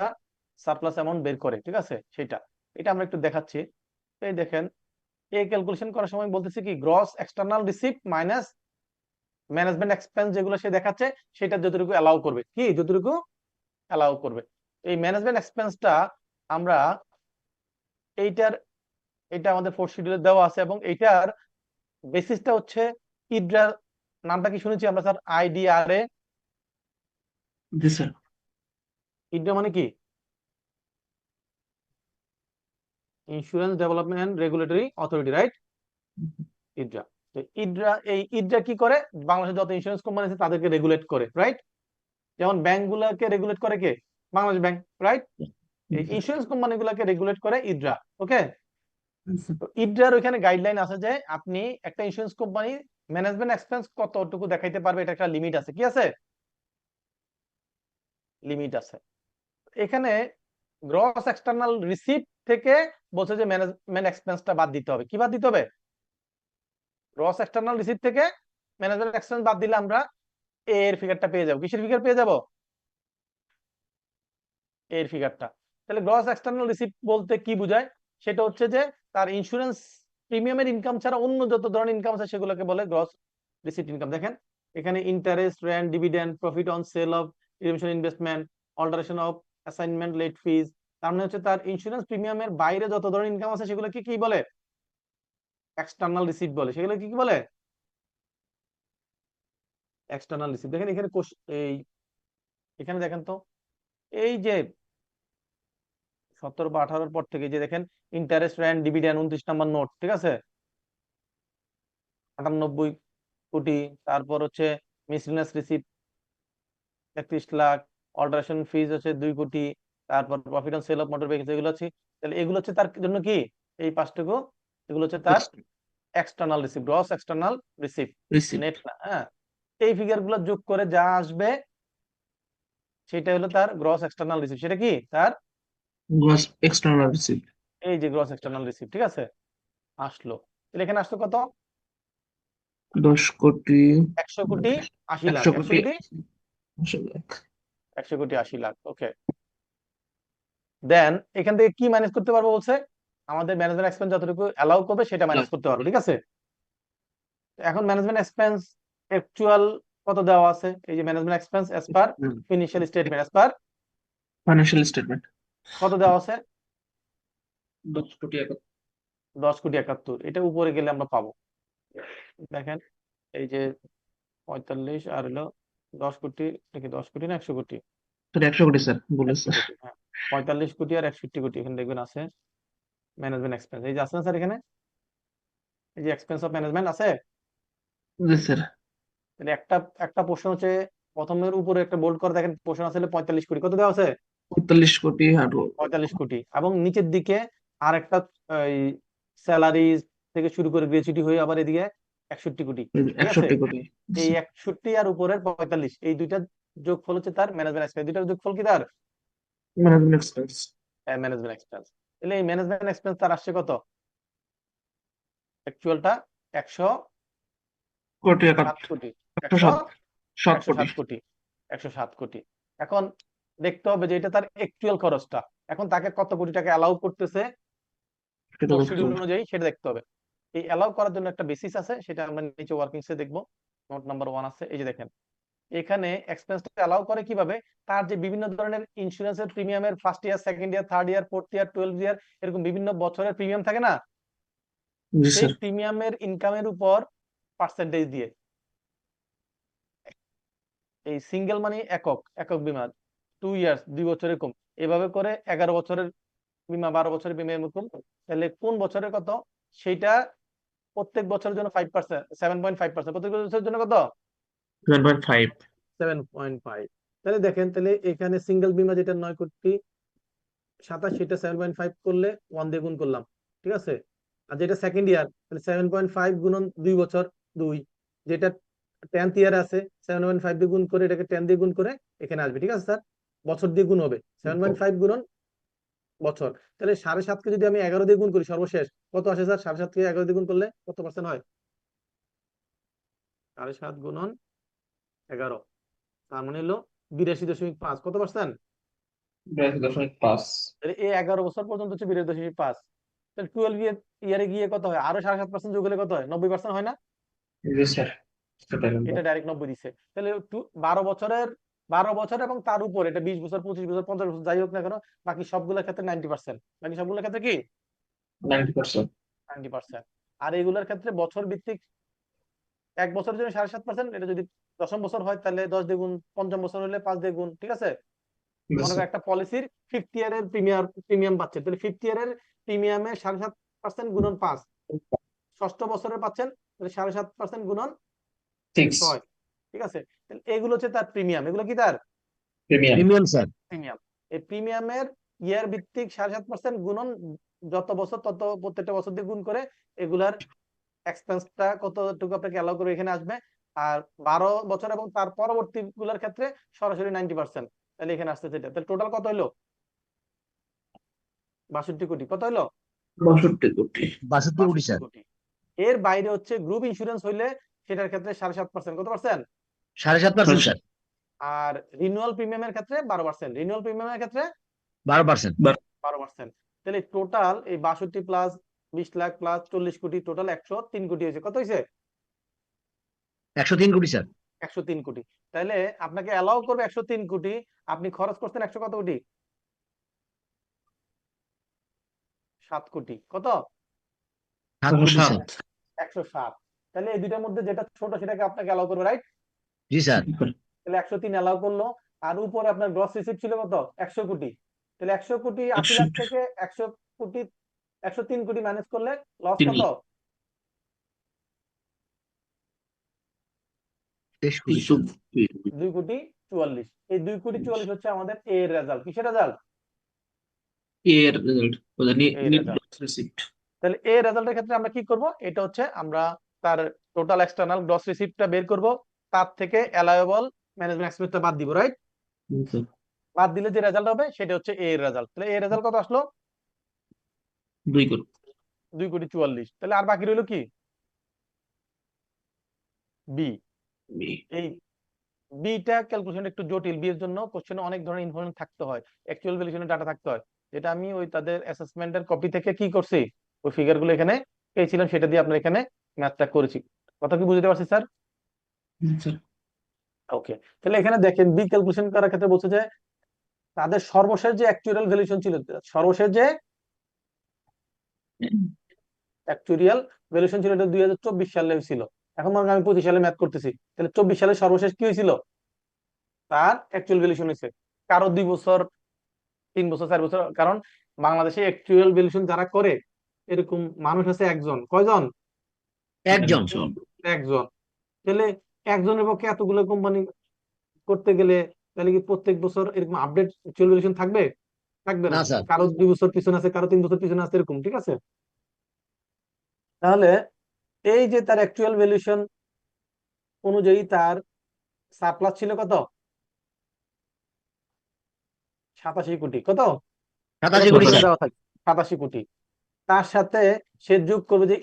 সারপ্লাস অ্যামাউন্ট বের করে, ঠিক আছে? সেটা এটা আমরা একটু দেখাচ্ছি। এই দেখেন, এই ক্যালকুলেশন করার সময় বলতেছি কি gross external receipt minus management expense, যেগুলো সে দেখাচ্ছে সেটা যতটুকু অ্যালাউ করবে, কি যতটুকু অ্যালাউ করবে। এই ম্যানেজমেন্ট এক্সপেন্সটা আমরা এইটার, এটা আমাদের ফোর্থ শিডিউলে দেওয়া আছে, এবং এইটার বেসিসটা হচ্ছে ইডরা, নামটা কি শুনেছি আমরা স্যার, IDRA?
জি স্যার।
ইডরা মানে কি? Insurance development regulatory authority, right? IDRA. তো ইডরা কি করে? বাংলাদেশে যত ইন্স্যুরেন্স কোম্পানি আছে তাদেরকে রেগুলেট করে, রাইট? যেমন ব্যাংক গুলাকে রেগুলেট করে কে? Bangladesh bank, right? এই ইন্স্যুরেন্স কোম্পানি গুলাকে রেগুলেট করে ইডরা। ওকে, তো ইডরার ওইখানে গাইডলাইন আছে যে আপনি একটা ইন্স্যুরেন্স কোম্পানি ম্যানেজমেন্ট এক্সপেন্স কতটুকু দেখাইতে পারবে, এটা একটা লিমিট আছে। কি আছে? লিমিট আছে। এখানে গ্রস এক্সটার্নাল রিসিপ্ট থেকে বলছে যে ম্যানেজমেন্ট এক্সপেন্সটা বাদ দিতে হবে। কি বাদ দিতে হবে? গ্রস এক্সটার্নাল রিসিপ্ট থেকে ম্যানেজমেন্ট এক্সপেন্স বাদ দিলে আমরা এর ফিগারটা পেয়ে যাবো। কিসের ফিগার পেয়ে যাবো? এর ফিগারটা। তাহলে গ্রস এক্সটার্নাল রিসিপ্ট বলতে কি বোঝায়? সেটা হচ্ছে যে তার ইন্স্যুরেন্স প্রিমিয়ামের ইনকাম ছাড়া অন্য যত ধরনের ইনকাম আছে সেগুলোকে বলে গ্রস রিসিপ্ট ইনকাম। দেখেন এখানে interest, rent, dividend, profit on sale of redemption investment, alteration of assignment, late fee. তার মানে হচ্ছে তার ইন্স্যুরেন্স প্রিমিয়ামের বাইরে যত ধরনের ইনকাম আছে সেগুলো কি বলে? এক্সটার্নাল রিসিপ্ট বলে। সেগুলো কি বলে? External receipt. দেখেন এখানে এখানে দেখেন তো, এই যে 17 বা 18 পর থেকে যে দেখেন ইন্টারেস্ট, রেন্ট, ডিভিডেন্ড 29 নম্বর নোট, ঠিক আছে, 98 কোটি। তারপর হচ্ছে মিসলিনিয়াস রিসিপ্ট 31 লাখ, অল্টারেশন ফিজ হচ্ছে 2 কোটি, তারপর profit on sale of motor vehicles, এগুলো আছে। তাহলে এগুলো হচ্ছে তার জন্য কি? এই পাঁচটুকু এগুলো হচ্ছে তার external receipt, gross external receipt,
Receipt.
Net না। হ্যাঁ, এই ফিগার গুলো যোগ করে যা আসবে সেটা হলো তার গ্রস এক্সটার্নাল রিসিপ্ট। সেটা কি? তার
Gross external receipt.
এই যে গ্রস এক্সটার্নাল রিসিপ্ট, ঠিক আছে, আসলো। তাহলে এখানে আসলো কত?
10 কোটি
100 কোটি 80 লাখ।
100
100
কোটি
কোটি
80 লাখ।
100 কোটি 80 লাখ। ওকে, দেন এখান থেকে কি ম্যানেজ করতে পারবো বলছে? আমাদের ম্যানেজমেন্ট এক্সপেন্স যতটুকু অ্যালাউ করবে সেটা ম্যানেজ করতে পারবো, ঠিক আছে। এখন ম্যানেজমেন্ট এক্সপেন্স অ্যাকচুয়াল কত দেওয়া আছে? এই যে management expense as per financial statement, as per
Financial statement.
কত দেওয়া আছে?
10 কোটি
10 কোটি 71। এটা উপরে গেলে আমরা পাবো। দেখেন এই যে 45 আর হলো 10 কোটি, নাকি 10 কোটি না 100 কোটি?
100 কোটি স্যার
100
বলেছে।
কোটি, হ্যাঁ। 45 কোটি আর 61 কোটি এখানে দেখবেন আছে ম্যানেজমেন্ট এক্সপেন্স। এই যে আছে না স্যার এখানে, এই যে এক্সপেন্স অফ ম্যানেজমেন্ট আছে।
জি স্যার।
তাহলে একটা পোর্শন হচ্ছে প্রথমের উপরে একটা বোল্ড করে দেখেন, পোর্শন আছে 45 কোটি। কত দেওয়া আছে?
45 কোটি আর
45 কোটি। এবং নিচের দিকে আর একটা স্যালারি থেকে শুরু করে গ্র্যাচুইটি হয়ে আবার এদিকে 61 কোটি, ঠিক আছে।
61 কোটি।
এই 61 আর উপরের 45, এই দুইটা যোগফল হচ্ছে তার ম্যানেজমেন্ট এক্সপেন্স। দুইটার যোগফল কি তার
ম্যানেজমেন্ট এক্সপেন্স।
Management expense. তাহলে এই ম্যানেজমেন্ট এক্সপেন্স তার আসছে কত? অ্যাকচুয়ালটা 107
কোটি
কোটি।
107
কোটি 107 কোটি। এখন দেখতে হবে যে এটা তার অ্যাকচুয়াল খরচটা। এখন তাকে কত কোটি টাকা অ্যালাউ করতেছে শিডিউল অনুযায়ী সেটা দেখতে হবে। এই অ্যালাউ করার জন্য একটা বেসিস আছে, সেটা আমরা নিচে ওয়ার্কিংসে দেখবো। নোট নাম্বার 1 আছে, এই যে দেখেন এখানে এক্সপেন্সটা অ্যালাউ করে কিভাবে? তার যে বিভিন্ন ধরনের ইন্স্যুরেন্সের প্রিমিয়ামের first year, second year, third year, fourth year, 12 year, এরকম বিভিন্ন বছরের প্রিমিয়াম থাকে না,
জি
সেই
স্যার।
প্রিমিয়ামের ইনকামের উপর পার্সেন্টেজ দিয়ে এই সিঙ্গেল মানে একক বীমা 2 ইয়ার্স 2 বছর এরকম, এভাবে করে 11 বছরের বিমা, 12 বছরের বিমা এরকম। তাহলে কোন বছরের কত সেইটা প্রত্যেক বছরের জন্য 5%, 7.5%। প্রত্যেক বছরের জন্য কত?
7.5।
7.5। তাহলে দেখেন, তাহলে এখানে সিঙ্গেল বিমা যেটা 9 কোটি 27, সেটা 7.5 করলে 1 দিয়ে গুণ করলাম, ঠিক আছে। আর যেটা সেকেন্ড ইয়ার, তাহলে 7.5 গুণন 2 বছর 2। যেটা 10th ইয়ার আছে 7.5 দিয়ে গুণ করে এটাকে 10 দিয়ে গুণ করে এখানে আসবে, ঠিক আছে স্যার। বছর দিয়ে গুণ হবে 7.5 গুণন বছর। তাহলে 7.5 কে যদি আমি 11 দিয়ে গুণ করি সর্বশেষ কত আসে স্যার? 7.5 কে 11 দিয়ে গুণ করলে কত পার্সেন্ট হয়? 7.5 গুণন 11, তার মানে হলো 82.5। কত পার্সেন্ট?
82.5।
তাহলে এই 11 বছর পর্যন্ত হচ্ছে 82.5। তাহলে 12 ইয়ারে গিয়ে কত হয়? আরো 7.5% যোগ হলে কত হয়? 90% হয় না?
জি স্যার।
এটা ডাইরেক্ট 90 দিচ্ছে। তাহলে 12 বছরের 12 বছর এবং তার উপর এটা 20 বছর, 25 বছর, 50 বছর যাই হোক না কেন, বাকি সবগুলোর ক্ষেত্রে 90%। বাকি সবগুলোর ক্ষেত্রে কি
90%।
90%। আর এগুলোর ক্ষেত্রে বছর ভিত্তিক এক বছরের জন্য 7.5%। এটা যদি দশম বছর হয় তাহলে 10 দিয়ে গুণ, পঞ্চম বছর হলে 5 দিয়ে গুণ, ঠিক আছে।
Yes,
মনে
sir.
করেন একটা পলিসির 50 ইয়ারের প্রিমিয়াম পাচ্ছেন, তাহলে 50 ইয়ারের প্রিমিয়ামে 7.5% গুণন 5, ষষ্ঠ বছরের পাচ্ছেন তাহলে 7.5% গুণন
6.
6, ঠিক আছে? তাহলে এগুলো হচ্ছে তার প্রিমিয়াম, এগুলো কি তার
Premium.
Premium sir.
প্রিমিয়াম। এই প্রিমিয়ামের ইয়ার ভিত্তিক 7.5% গুণন যত বছর তত প্রত্যেকটা বছর দিয়ে গুণ করে এগুলার এক্সপেন্সটা কতটুকু আপনাকে অ্যালাউ করে এখানে আসবে। আর 12 বছর এবং তার পরবর্তী গুলার ক্ষেত্রে সরাসরি 90%, তাহলে এখানে আসছে যেটা, তাহলে টোটাল কত হলো? 62 কোটি। কত হলো?
62 কোটি।
62 কোটি
62
স্যার।
কোটি। এর বাইরে হচ্ছে গ্রুপ ইন্স্যুরেন্স হইলে সেটার ক্ষেত্রে 7.5%। কত পার্সেন্ট?
7.5% স্যার।
আর রিনিউয়াল প্রিমিয়ামের ক্ষেত্রে 12%। রিনিউয়াল প্রিমিয়ামের ক্ষেত্রে
12%।
12%। তাহলে টোটাল এই 62 প্লাস 20 লাখ প্লাস 40 কোটি, টোটাল 103 কোটি হয়েছে। কত হয়েছে?
103 কোটি স্যার।
103 কোটি। তাহলে আপনাকে অ্যালাউ করবে 103 কোটি, আপনি খরচ করছেন 100 কত কোটি? 7 কোটি। কত?
7 কোটি স্যার।
7.
107। তাহলে এই দুইটার মধ্যে যেটা ছোট সেটাকে আপনাকে অ্যালাউ করবে, রাইট?
জি স্যার।
তাহলে 103 অ্যালাউ করলো, আর উপরে আপনার গ্রস রিসিপ্ট ছিল কত? 100 কোটি। তাহলে 100 কোটি 80 লাখ
100
থেকে 100 কোটি 103 কোটি ম্যানেজ করলে লস
3
কত?
23 কোটি স্যার।
2 কোটি 44। এই 2 কোটি 44 হচ্ছে আমাদের এ এর রেজাল্ট। কিসের রেজাল্ট?
এর রেজাল্ট ওদের
এই
নিট
result।
রিসিপ্ট।
তাহলে এ রেজাল্টের ক্ষেত্রে আমরা কি করব? এটা হচ্ছে আমরা তার টোটাল এক্সটার্নাল গ্রস রিসিপ্টটা বের করব, তার থেকে অ্যালাউয়েবল ম্যানেজমেন্ট এক্সপেন্সটা বাদ দিব, রাইট? বাদ দিলে যে রেজাল্ট হবে সেটা হচ্ছে এ এর রেজাল্ট। তাহলে এ রেজাল্ট কত আসলো?
2 কোটি।
2 কোটি 44। তাহলে আর বাকি রইল কি? বি। এই বিটা ক্যালকুলেশন একটু জটিল, বি এর জন্য কোশ্চেনে অনেক ধরনের ইনফরমেশন থাকতে হয়, অ্যাকচুয়াল ভ্যালুয়েশনের ডাটা থাকতে হয়, যেটা আমি ওই তাদের অ্যাসেসমেন্টের কপি থেকে কি করছি, ওই ফিগারগুলো এখানে পেয়েছিলাম, সেটা দিয়ে আপনার এখানে ম্যাথটা করেছি। কথা কি বুঝতে পারছি স্যার? ওকে। তাহলে এখানে দেখেন বি ক্যালকুলেশন করার ক্ষেত্রে বলছে যে তাদের সর্বশেষ যে অ্যাকচুয়াল ভ্যালুয়েশন ছিল, সর্বশেষ যে অ্যাকচুয়াল ভ্যালুয়েশন ছিল এটা 2024 সালে ছিল। এখন মনে করেন আমি 25 সালে ম্যাথ করতেছি, তাহলে 24 সালে সর্বশেষ কি হয়েছিল? তার অ্যাকচুয়াল ভ্যালুয়েশন হয়েছে। কারো 2 বছর 3 বছর 4 বছর, কারণ বাংলাদেশে অ্যাকচুয়াল ভ্যালুয়েশন যারা করে এরকম মানুষ আছে একজন। কয়জন?
একজন।
একজন। তাহলে একজনের পক্ষে এতগুলো কোম্পানি করতে গেলে তাহলে কি প্রত্যেক বছর এরকম আপডেট অ্যাকচুয়াল ভ্যালুয়েশন থাকবে? থাকবে না।
না স্যার।
কারো 2 বছর পিছনে আছে, কারো 3 বছর পিছনে আছে, এরকম, ঠিক আছে? তাহলে এই যে তার অ্যাকচুয়াল ভ্যালুয়েশন অনুযায়ী তার সারপ্লাস ছিল কত? 87 কোটি। কত?
87 কোটি স্যার।
দেওয়া থাকে 87 কোটি। তার সাথে সে যোগ করবে যে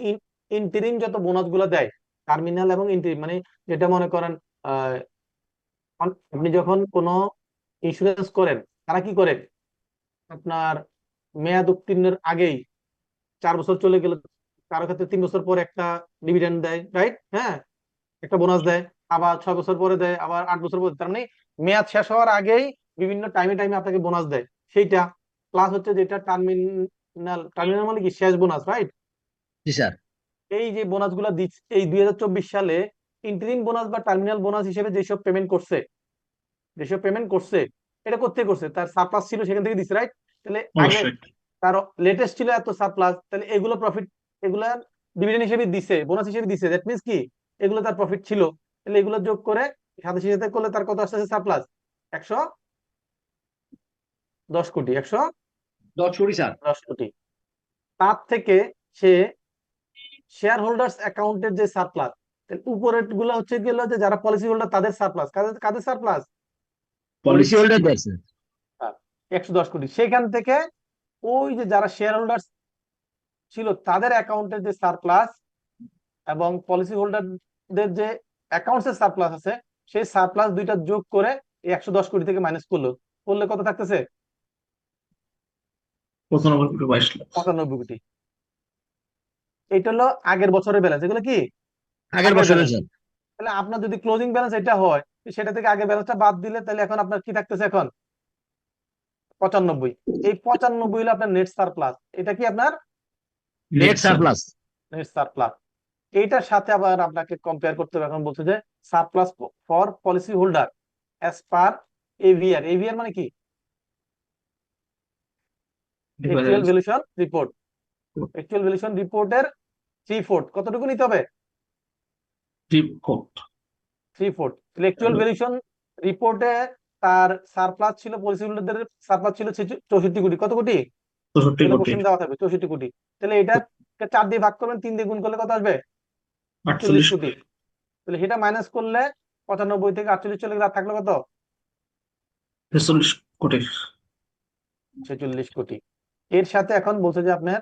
ইন্টারিম যত বোনাস গুলো দেয়, টার্মিনাল এবং ইন্টারিম, মানে যেটা মনে করেন আপনি যখন কোনো ইন্স্যুরেন্স করেন, তারা কি করে আপনার মেয়াদ উত্তীর্ণের আগেই 4 বছর চলে গেলে কারো ক্ষেত্রে 3 বছর পর একটা ডিভিডেন্ড দেয়, রাইট? হ্যাঁ, একটা বোনাস দেয়, আবার 6 বছর পরে দেয়, আবার 8 বছর পরে। তার মানে মেয়াদ শেষ হওয়ার আগেই বিভিন্ন টাইমে টাইমে আপনাকে বোনাস দেয়, সেইটা প্লাস হচ্ছে যেটা টার্মিনাল। টার্মিনাল মানে কি? শেষ বোনাস, রাইট?
জি স্যার।
এই যে বোনাস গুলা দিচ্ছে এই 2024 সালে ইন্টারিম বোনাস বা টার্মিনাল বোনাস হিসেবে যেসব পেমেন্ট করছে এটা কোথেকে করছে? তার সারপ্লাস ছিল সেখান থেকে দিচ্ছে, রাইট? তাহলে আগে
অবশ্যই।
তার লেটেস্ট ছিল এত সারপ্লাস, তাহলে এগুলো প্রফিট, এগুলা ডিভিডেন্ড হিসেবে দিছে, বোনাস হিসেবে দিছে, দ্যাট মিন্স কি এগুলো তার প্রফিট ছিল। তাহলে এগুলো যোগ করে সাথে সাথে করলে তার কত আসছে সারপ্লাস? 110 কোটি।
10 কোটি স্যার।
110 কোটি। তার থেকে সে শেয়ার হোল্ডার্স অ্যাকাউন্টের যে সারপ্লাস, উপরের গুলো হচ্ছে গেল যে যারা পলিসি হোল্ডার তাদের সারপ্লাস, কাদের সারপ্লাস?
পলিসি হোল্ডার দেখছে
110 কোটি। সেখান থেকে ওই যে যারা শেয়ার হোল্ডার ছিল তাদের অ্যাকাউন্টের যে সারপ্লাস এবং পলিসি হোল্ডারদের যে অ্যাকাউন্টসের সারপ্লাস আছে, সেই সারপ্লাস দুইটা যোগ করে এই 110 কোটি থেকে মাইনাস করলে কত থাকতেছে?
95 কোটি 22 লাখ।
95 কোটি। এটা হলো আগের বছরের ব্যালেন্স। এগুলো কি
আগের বছরে
balance।
স্যার।
তাহলে আপনার যদি ক্লোজিং ব্যালেন্স এটা হয়, সেটা থেকে আগের ব্যালেন্সটা বাদ দিলে তাহলে এখন আপনার কি থাকতেছে? এখন 95। এই 95 হলো আপনার নেট সারপ্লাস। এটা কি আপনার
নেট সারপ্লাস।
Net surplus. এইটার সাথে আবার আপনাকে কম্পেয়ার করতে হবে। এখন বলছে যে surplus for policy holder as per AVR. AVR মানে কি? Actual valuation report. Actual valuation রিপোর্টের 3/4 কতটুকু নিতে হবে?
3/4
3/4। তাহলে অ্যাকচুয়াল ভ্যালুয়েশন রিপোর্টে তার সারপ্লাস ছিল, পলিসি হোল্ডারদের সারপ্লাস ছিল 64 কোটি। কত কোটি?
64
এটা
কোটি
কোশ্চেন দেওয়া থাকবে 64 কোটি। তাহলে এটা 4 দিয়ে ভাগ করবেন, 3 দিয়ে গুণ করলে কত আসবে? 48
48
কোটি। তাহলে সেটা মাইনাস করলে 95 থেকে 48 চলে গেলে আর থাকলো কত?
46 কোটি
46 কোটি। এর সাথে এখন বলছে যে আপনার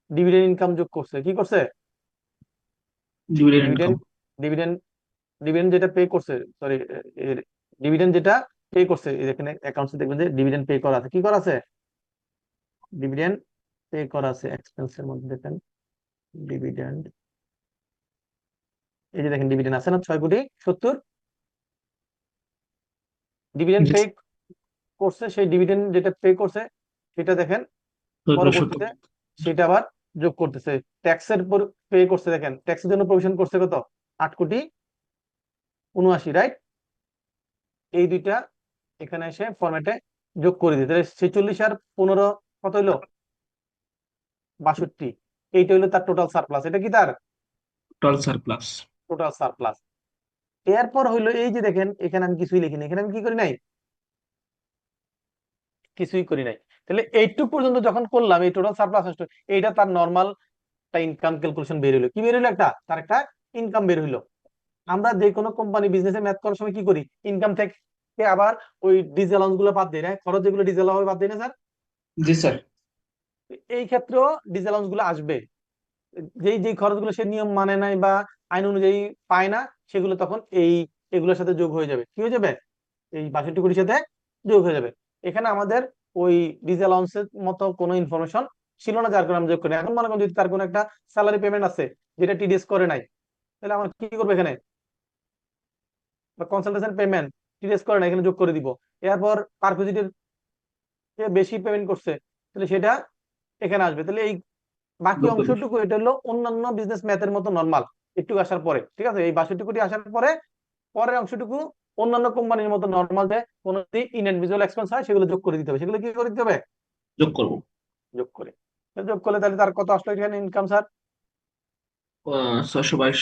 ডিভিডেন্ড ইনকাম যোগ করছে। কি করছে?
Dividend income.
Dividend dividend dividend যেটা পে করছে, সরি, এর ডিভিডেন্ড যেটা পে করছে, এখানে অ্যাকাউন্টসে দেখবেন যে ডিভিডেন্ড পে করা আছে। কি করা আছে? ডিভিডেন্ড পে করা আছে এক্সপেন্সের মধ্যে। দেখেন ডিভিডেন্ড, এই যে দেখেন ডিভিডেন্ড আছে না 6 কোটি 70। ডিভিডেন্ড পে করছে, সেই ডিভিডেন্ড যেটা পে করছে সেটা দেখেন পরবর্তীতে সেটা আবার যোগ করতেছে। ট্যাক্সের পে করছে, দেখেন ট্যাক্সের জন্য প্রভিশন করছে কত? 8 কোটি 79, রাইট? এই দুইটা এখানে এসে ফরম্যাটে যোগ করে দিতে। 46 আর 15 কত হইলো? 62। এইটা হইলো তার টোটাল সারপ্লাস। এটা কি তার
টোটাল সারপ্লাস।
Total surplus. এরপর হইলো এই যে দেখেন এখানে আমি কিছুই লিখিনি, এখানে আমি কি করি নাই? কিছুই করি নাই। তাহলে এইটুক পর্যন্ত যখন করলাম, এই টোটাল সারপ্লাস আসলো, এইটা তার নর্মাল একটা ইনকাম ক্যালকুলেশন বের হইলো। কি বের হইলো? তার একটা ইনকাম বের হইলো। আমরা যে কোনো কোম্পানি বিজনেসে ম্যাথ করার সময় কি করি? ইনকাম থেকে আবার ওই ডিজেল অ্যালাউন্স গুলো বাদ দেয় না, খরচ যেগুলো ডিজেল হবে বাদ দেয় না স্যার?
জি স্যার।
এই ক্ষেত্রেও ডিজেল অ্যালাউন্স গুলো আসবে। যেই যেই খরচগুলো সে নিয়ম মানে নাই বা আইন অনুযায়ী পায় না, সেগুলো তখন এগুলোর সাথে যোগ হয়ে যাবে। কি হয়ে যাবে? এই 62 কোটির সাথে যোগ হয়ে যাবে। এখানে আমাদের ওই ডিজেল অ্যালাউন্সের মতো কোনো ইনফরমেশন ছিল না, যার কারণে আমরা যোগ করি। এখন মনে করেন যদি তার কোনো একটা স্যালারি পেমেন্ট আছে যেটা টিডিএস করে নাই, তাহলে আমরা কি করবো? এখানে বা কনসালটেশন পেমেন্ট টিডিএস করে নাই, এখানে যোগ করে দিব। এরপর পারকুইজিটির বেশি পেমেন্ট করছে, তাহলে সেটা এখানে আসবে। তাহলে এই বাকি অংশটুকু এটা হলো অন্যান্য বিজনেস ম্যাথের মতো নরমাল একটু আসার পরে, ঠিক আছে? এই 62 কোটি আসার পরে পরের অংশটুকু অন্যান্য কোম্পানির মতো নরমাল, যে কোনো ইনডিভিজুয়াল এক্সপেন্স হয় সেগুলো যোগ করে দিতে হবে। সেগুলো কি করে দিতে হবে?
যোগ করব।
যোগ করে। যোগ করলে তাহলে তার কত আসলো এখানে ইনকাম স্যার?
622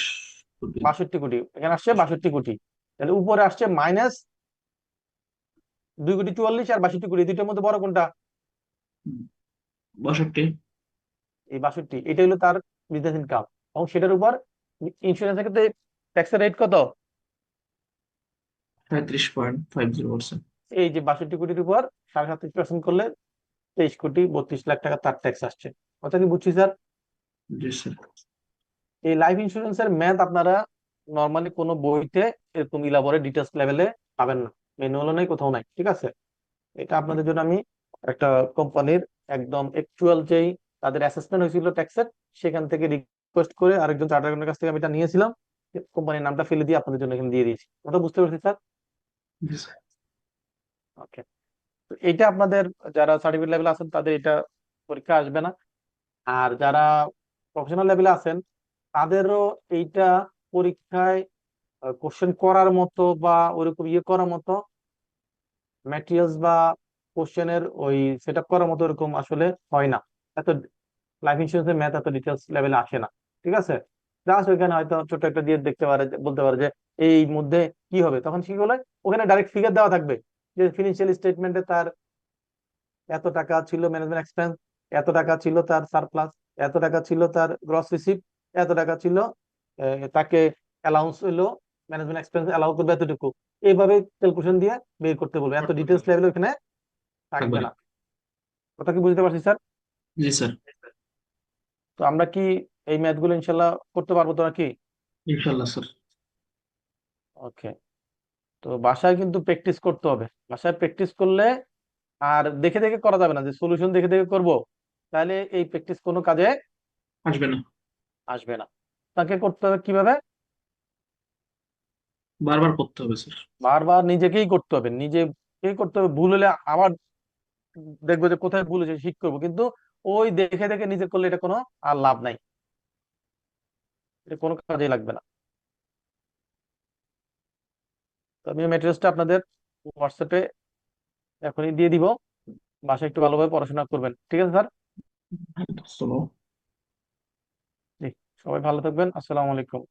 কোটি।
62 কোটি। এখানে আসছে 62 কোটি। তাহলে উপরে আসছে মাইনাস 2 কোটি 44 আর 62 কোটি। দুইটার মধ্যে বড় কোনটা?
62।
এই 62, এটা হলো তার বিজনেস ইনকাম। এবং সেটার উপর ইন্স্যুরেন্সের ক্ষেত্রে ট্যাক্সের রেট কত?
33.50%।
এই যে 62 কোটির উপর 37.5% করলে 23 কোটি 32 লাখ টাকা তার ট্যাক্স আসছে। কথা কি বুঝছি স্যার?
জি স্যার।
এই লাইফ ইন্স্যুরেন্সের ম্যাথ আপনারা নর্মালি কোনো বইতে এরকম ইলাবোরেট ডিটেলস লেভেলে পাবেন না, ম্যানুয়ালও নাই, কোথাও নাই, ঠিক আছে? এটা আপনাদের জন্য আমি একটা কোম্পানির একদম অ্যাকচুয়াল যেই তাদের অ্যাসেসমেন্ট হয়েছিল ট্যাক্সের, সেখান থেকে রিকোয়েস্ট করে আরেকজন চার্টার্ড অ্যাকাউন্টেন্টের কাছ থেকে আমি এটা নিয়েছিলাম, কোম্পানির নামটা ফেলে দিয়ে আপনাদের জন্য এখানে দিয়ে দিয়েছি। কথা বুঝতে পারছি স্যার?
জি স্যার।
ওকে। তো এটা আপনাদের যারা সার্টিফিকেট লেভেলে আছেন তাদের এটা পরীক্ষা আসবে না। আর যারা প্রফেশনাল লেভেলে আছেন তাদেরও এইটা পরীক্ষায় কোশ্চেন করার মতো বা ওইরকম ইয়ে করার মতো ম্যাটেরিয়ালস বা কোশ্চেনের ওই সেট আপ করার মতো এরকম আসলে হয় না। এত লাইফ ইন্স্যুরেন্সের ম্যাথ এত ডিটেলস লেভেলে আসে না, ঠিক আছে? জাস্ট ওইখানে হয়তো ছোট একটা দিয়ে দেখতে পারে, বলতে পারে যে এই মধ্যে কি হবে, তখন কি বলে ওখানে ডাইরেক্ট ফিগার দেওয়া থাকবে যে ফিনান্সিয়াল স্টেটমেন্টে তার এত টাকা ছিল ম্যানেজমেন্ট এক্সপেন্স, এত টাকা ছিল তার সারপ্লাস, এত টাকা ছিল তার গ্রস রিসিপ্ট, এত টাকা ছিল তাকে অ্যালাউন্স হইলো, ম্যানেজমেন্ট এক্সপেন্স অ্যালাউ করবে এতটুকু। এইভাবে ক্যালকুলেশন দিয়ে বের করতে বলবে, এত ডিটেলস লেভেল ওখানে থাকবে না। কথা কি বুঝতে পারছি স্যার?
জি স্যার।
তো আমরা কি এই ম্যাথ গুলো ইনশাল্লাহ করতে পারবো তো নাকি?
ইনশাআল্লাহ স্যার।
ওকে। তো বাসায় কিন্তু প্র্যাকটিস করতে হবে। বাসায় প্র্যাকটিস করলে আর দেখে দেখে করা যাবে না, যে সলিউশন দেখে দেখে করব, তাহলে এই প্র্যাকটিস কোনো কাজে
আসবে না।
আসবে না। তাকে করতে হবে কিভাবে?
বারবার করতে হবে স্যার।
বারবার নিজেকেই করতে হবে, নিজেকেই করতে হবে। ভুল হলে আবার দেখবো যে কোথায় ভুল হয়েছে, ঠিক করবো। কিন্তু ওই দেখে দেখে নিজে করলে এটা কোনো আর লাভ নাই, এটা কোনো কাজেই লাগবে না। তো আমি ম্যাটেরিয়ালসটা আপনাদের হোয়াটসঅ্যাপে এখনই দিয়ে দিব। বাসায় একটু ভালোভাবে পড়াশোনা করবেন, ঠিক আছে স্যার?
চলো।
জি, সবাই ভালো থাকবেন, আসসালামু আলাইকুম।